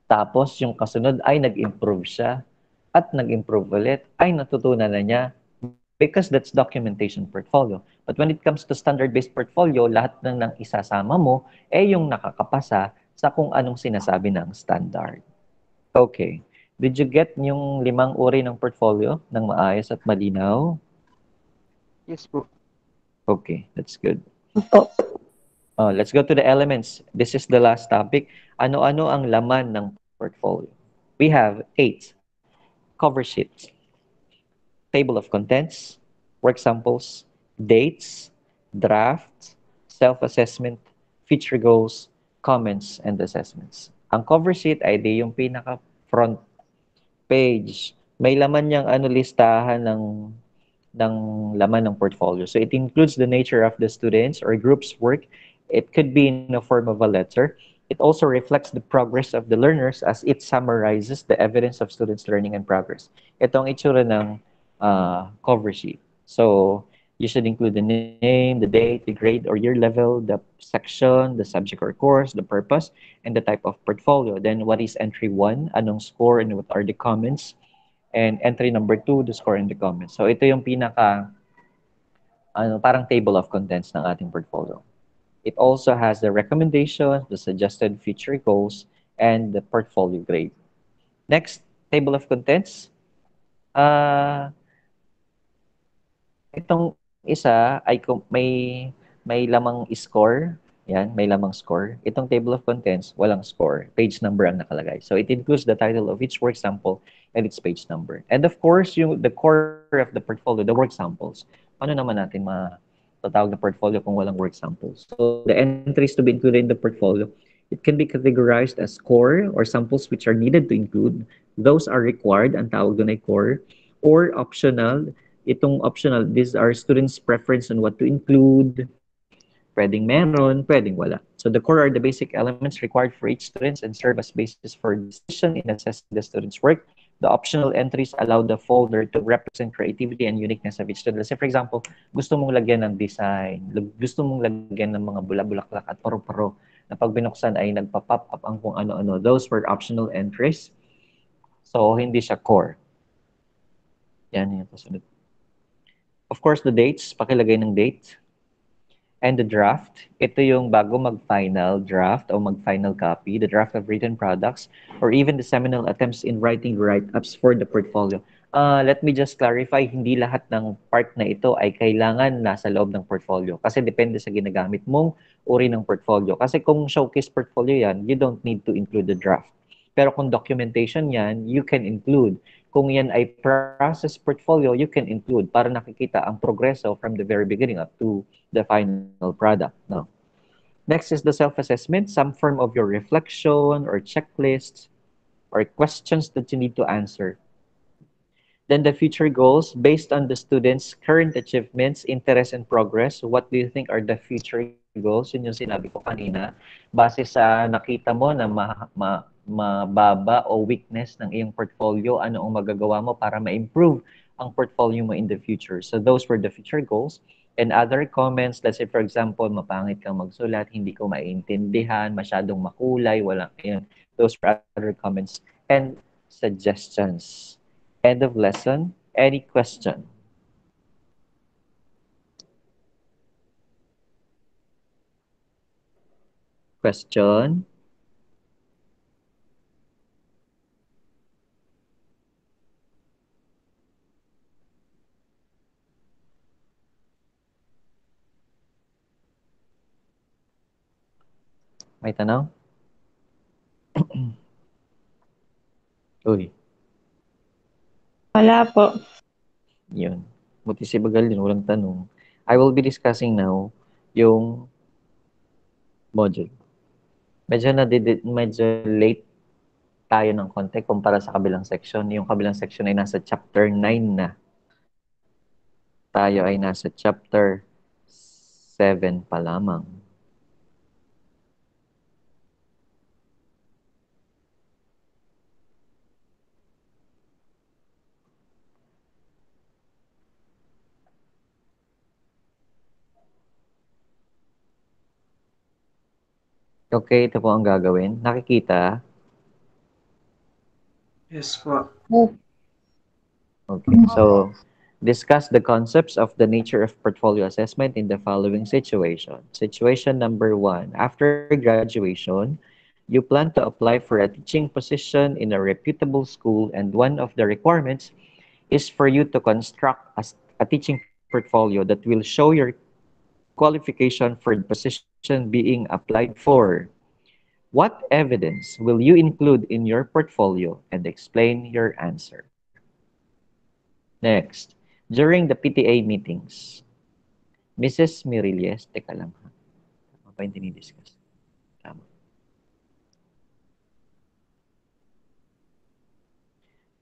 Tapos yung kasunod ay nag-improve siya at nag-improve ulit ay natutunan na niya because that's documentation portfolio. But when it comes to standard-based portfolio, lahat ng isasama mo ay yung nakakapasa sa kung anong sinasabi ng standard. Okay. Did you get yung 5 uri ng portfolio ng maayos at malinaw? Yes po. Okay, that's good. Let's go to the elements. This is the last topic. Ano-ano ang laman ng portfolio? We have 8. Cover sheet, table of contents, work samples, dates, drafts, self-assessment, feature goals, comments, and assessments. Ang cover sheet ay di yung pinaka-front page. May laman niyang listahan ng laman ng portfolio. So it includes the nature of the students or group's work. It could be in the form of a letter. It also reflects the progress of the learners as it summarizes the evidence of students' learning and progress. Ito ang itsura ng cover sheet. So you should include the name, the date, the grade or year level, the section, the subject or course, the purpose, and the type of portfolio. Then what is entry 1? Anong score and what are the comments? And entry number 2, the score and the comments. So ito yung pinaka parang table of contents ng ating portfolio. It also has the recommendations, the suggested future goals, and the portfolio grade. Next, table of contents. Itong isa ay may may lamang score. Yan, may lamang score. Itong table of contents, walang score. Page number ang nakalagay. So it includes the title of each work sample and its page number. And of course, the core of the portfolio, the work samples. Paano naman natin matatawag na portfolio kung walang work samples? So the entries to be included in the portfolio, it can be categorized as core or samples which are needed to include. Those are required, ang tawag doon ay core, or optional. Itong optional, these are students' preference on what to include. Pwedeng meron, pwedeng wala. So the core are the basic elements required for each student and serve as basis for decision in assessing the student's work. The optional entries allow the folder to represent creativity and uniqueness of each student. Let's say, for example, gusto mong lagyan ng design, gusto mong lagyan ng mga bulaklak at paro-paro na pag binuksan ay nagpa-pop up ang kung ano-ano. Those were optional entries. So, hindi siya core. Yan yung kasunod. Of course, the dates, pakilagay ng date. And the draft, ito yung bago mag-final draft o mag-final copy, the draft of written products, or even the seminal attempts in writing write-ups for the portfolio. Let me just clarify, hindi lahat ng part na ito ay kailangan nasa loob ng portfolio. Kasi depende sa ginagamit mong uri ng portfolio. Kasi kung showcase portfolio yan, you don't need to include the draft. Pero kung documentation yan, you can include. Kung yan ay process portfolio, you can include para nakikita ang progreso from the very beginning up to the final product. No. Next is the self-assessment, some form of your reflection or checklist or questions that you need to answer. Then the future goals, based on the students' current achievements, interests, and progress, what do you think are the future goals? Yun yung sinabi ko kanina. Base sa nakita mo na mababa o weakness ng iyong portfolio, ano ang magagawa mo para ma-improve ang portfolio mo in the future. So those were the future goals. And other comments, let's say for example, mapangit kang magsulat, hindi ko maintindihan, masyadong makulay, walang yun. Those were other comments and suggestions. End of lesson. Any question? Question? May tanong? Uy. Wala po. Yun. Buti si Bagal din, walang tanong. I will be discussing now yung module. Medyo late tayo ng konti kumpara sa kabilang section. Yung kabilang section ay nasa chapter 9 na. Tayo ay nasa chapter 7 pa lamang. Okay, ito po ang gagawin. Nakikita? Yes po. Okay, so discuss the concepts of the nature of portfolio assessment in the following situation. Situation number 1. After graduation, you plan to apply for a teaching position in a reputable school, and one of the requirements is for you to construct a teaching portfolio that will show your qualification for the position being applied for. What evidence will you include in your portfolio, and explain your answer? Next, during the PTA meetings, Mrs. Mirilles, teka lang ha. Tama pa yung dinidiscuss. Tama.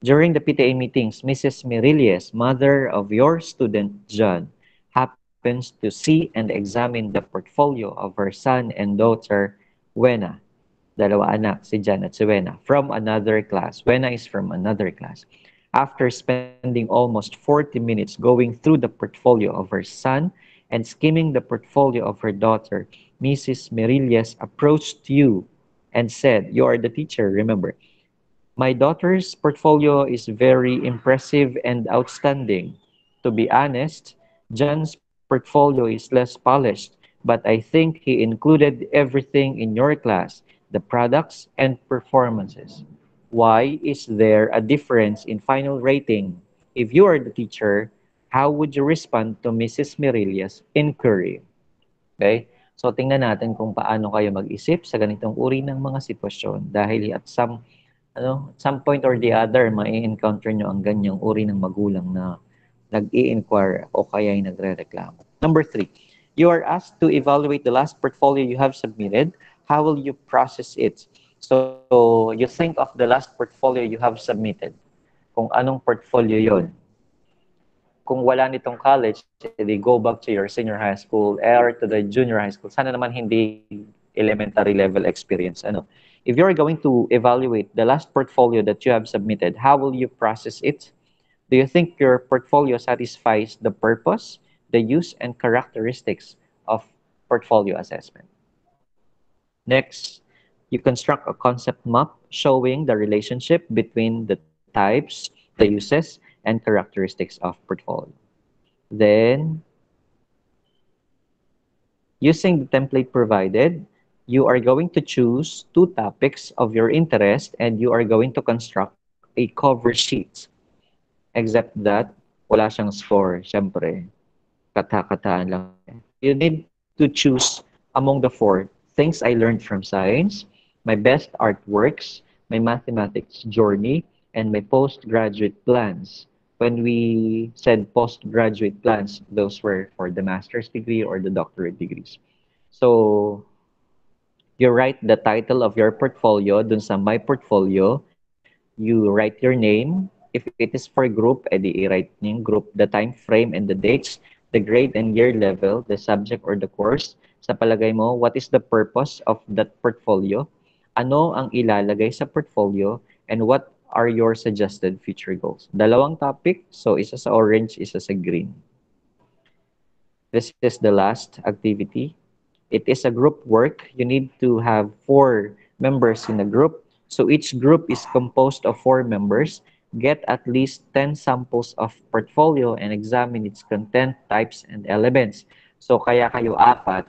During the PTA meetings, Mrs. Mirilles, mother of your student John, happens to see and examine the portfolio of her son and daughter, Wena. Dalawa anak, si John at si Wena, from another class. Wena is from another class. After spending almost 40 minutes going through the portfolio of her son and skimming the portfolio of her daughter, Mrs. Mirilles approached you and said, you are the teacher, remember. My daughter's portfolio is very impressive and outstanding. To be honest, John's portfolio is less polished, but I think he included everything in your class, the products and performances. Why is there a difference in final rating? If you are the teacher, how would you respond to Mrs. Mirilles' inquiry? Okay? So, tingnan natin kung paano kayo mag-isip sa ganitong uri ng mga sitwasyon dahil at some point or the other, mai-encounter nyo ang ganyang uri ng magulang na nag-i-inquire o kaya ay nagre-reklamo. Number 3, you are asked to evaluate the last portfolio you have submitted. How will you process it? So, you think of the last portfolio you have submitted. Kung anong portfolio yon. Kung wala nitong college, edi go back to your senior high school or to the junior high school. Sana naman hindi elementary level experience. If you're going to evaluate the last portfolio that you have submitted, how will you process it? Do you think your portfolio satisfies the purpose, the use, and characteristics of portfolio assessment? Next, you construct a concept map showing the relationship between the types, the uses, and characteristics of portfolio. Then, using the template provided, you are going to choose 2 topics of your interest and you are going to construct a cover sheet. Except that, wala siyang score, syempre. Kata-kataan lang. You need to choose among the 4 things I learned from science, my best artworks, my mathematics journey, and my postgraduate plans. When we said postgraduate plans, those were for the master's degree or the doctorate degrees. So, you write the title of your portfolio dun sa my portfolio. You write your name. If it is for group, edi i-write niyo yung group, the time frame and the dates, the grade and year level, the subject or the course. Sa palagay mo, what is the purpose of that portfolio? Ano ang ilalagay sa portfolio? And what are your suggested future goals? 2 topic, so isa sa orange, isa sa green. This is the last activity. It is a group work. You need to have 4 members in a group. So each group is composed of 4 members. Get at least 10 samples of portfolio and examine its content, types, and elements. So kaya kayo 4,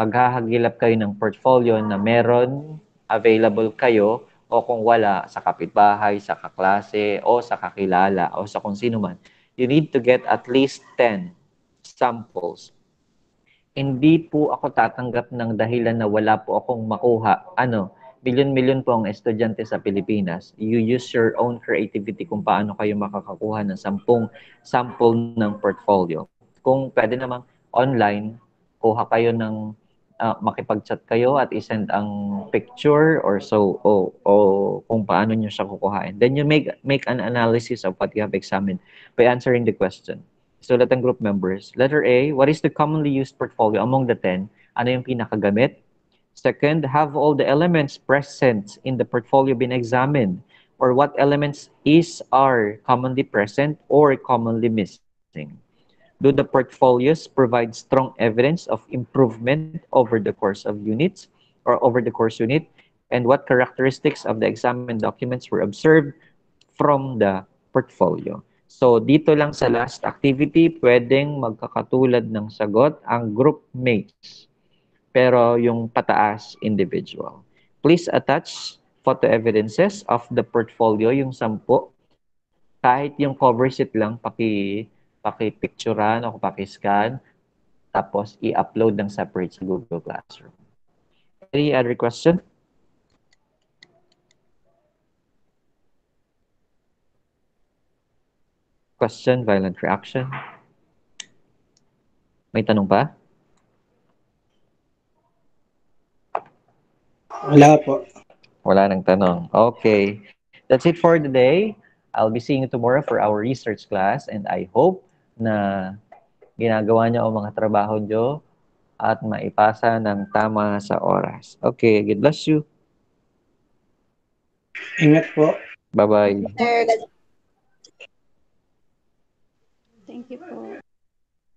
maghahagilap kayo ng portfolio na meron, available kayo, o kung wala, sa kapitbahay, sa kaklase, o sa kakilala, o sa kung sino man. You need to get at least 10 samples. Hindi po ako tatanggap ng dahilan na wala po akong makuha. Milyon-milyon po ang estudyante sa Pilipinas. You use your own creativity kung paano kayo makakakuha ng 10 sample ng portfolio. Kung pwede namang online, kuha kayo ng makipag-chat kayo at isend ang picture or so o kung paano nyo siya kukuhain. Then you make an analysis of what you have examined by answering the question. Sulat ang group members. Letter A, what is the commonly used portfolio among the 10? Ano yung pinakagamit? Second, have all the elements present in the portfolio been examined? Or what elements are commonly present or commonly missing? Do the portfolios provide strong evidence of improvement over the course of units or over the course unit? And what characteristics of the examined documents were observed from the portfolio? So, dito lang sa last activity, pwedeng magkakatulad ng sagot ang group mates. Pero yung pataas, individual. Please attach photo evidences of the portfolio, yung 10. Kahit yung cover sheet lang, paki-picturean o paki-scan, tapos i-upload ng separate sa Google Classroom. Any other question? Question, violent reaction? May tanong pa? Wala po. Wala nang tanong. Okay. That's it for today. I'll be seeing you tomorrow for our research class and I hope na ginagawa niyo ang mga trabaho niyo at maipasa ng tama sa oras. Okay, God bless you. Ingat po. Bye-bye. Sir, Thank you po.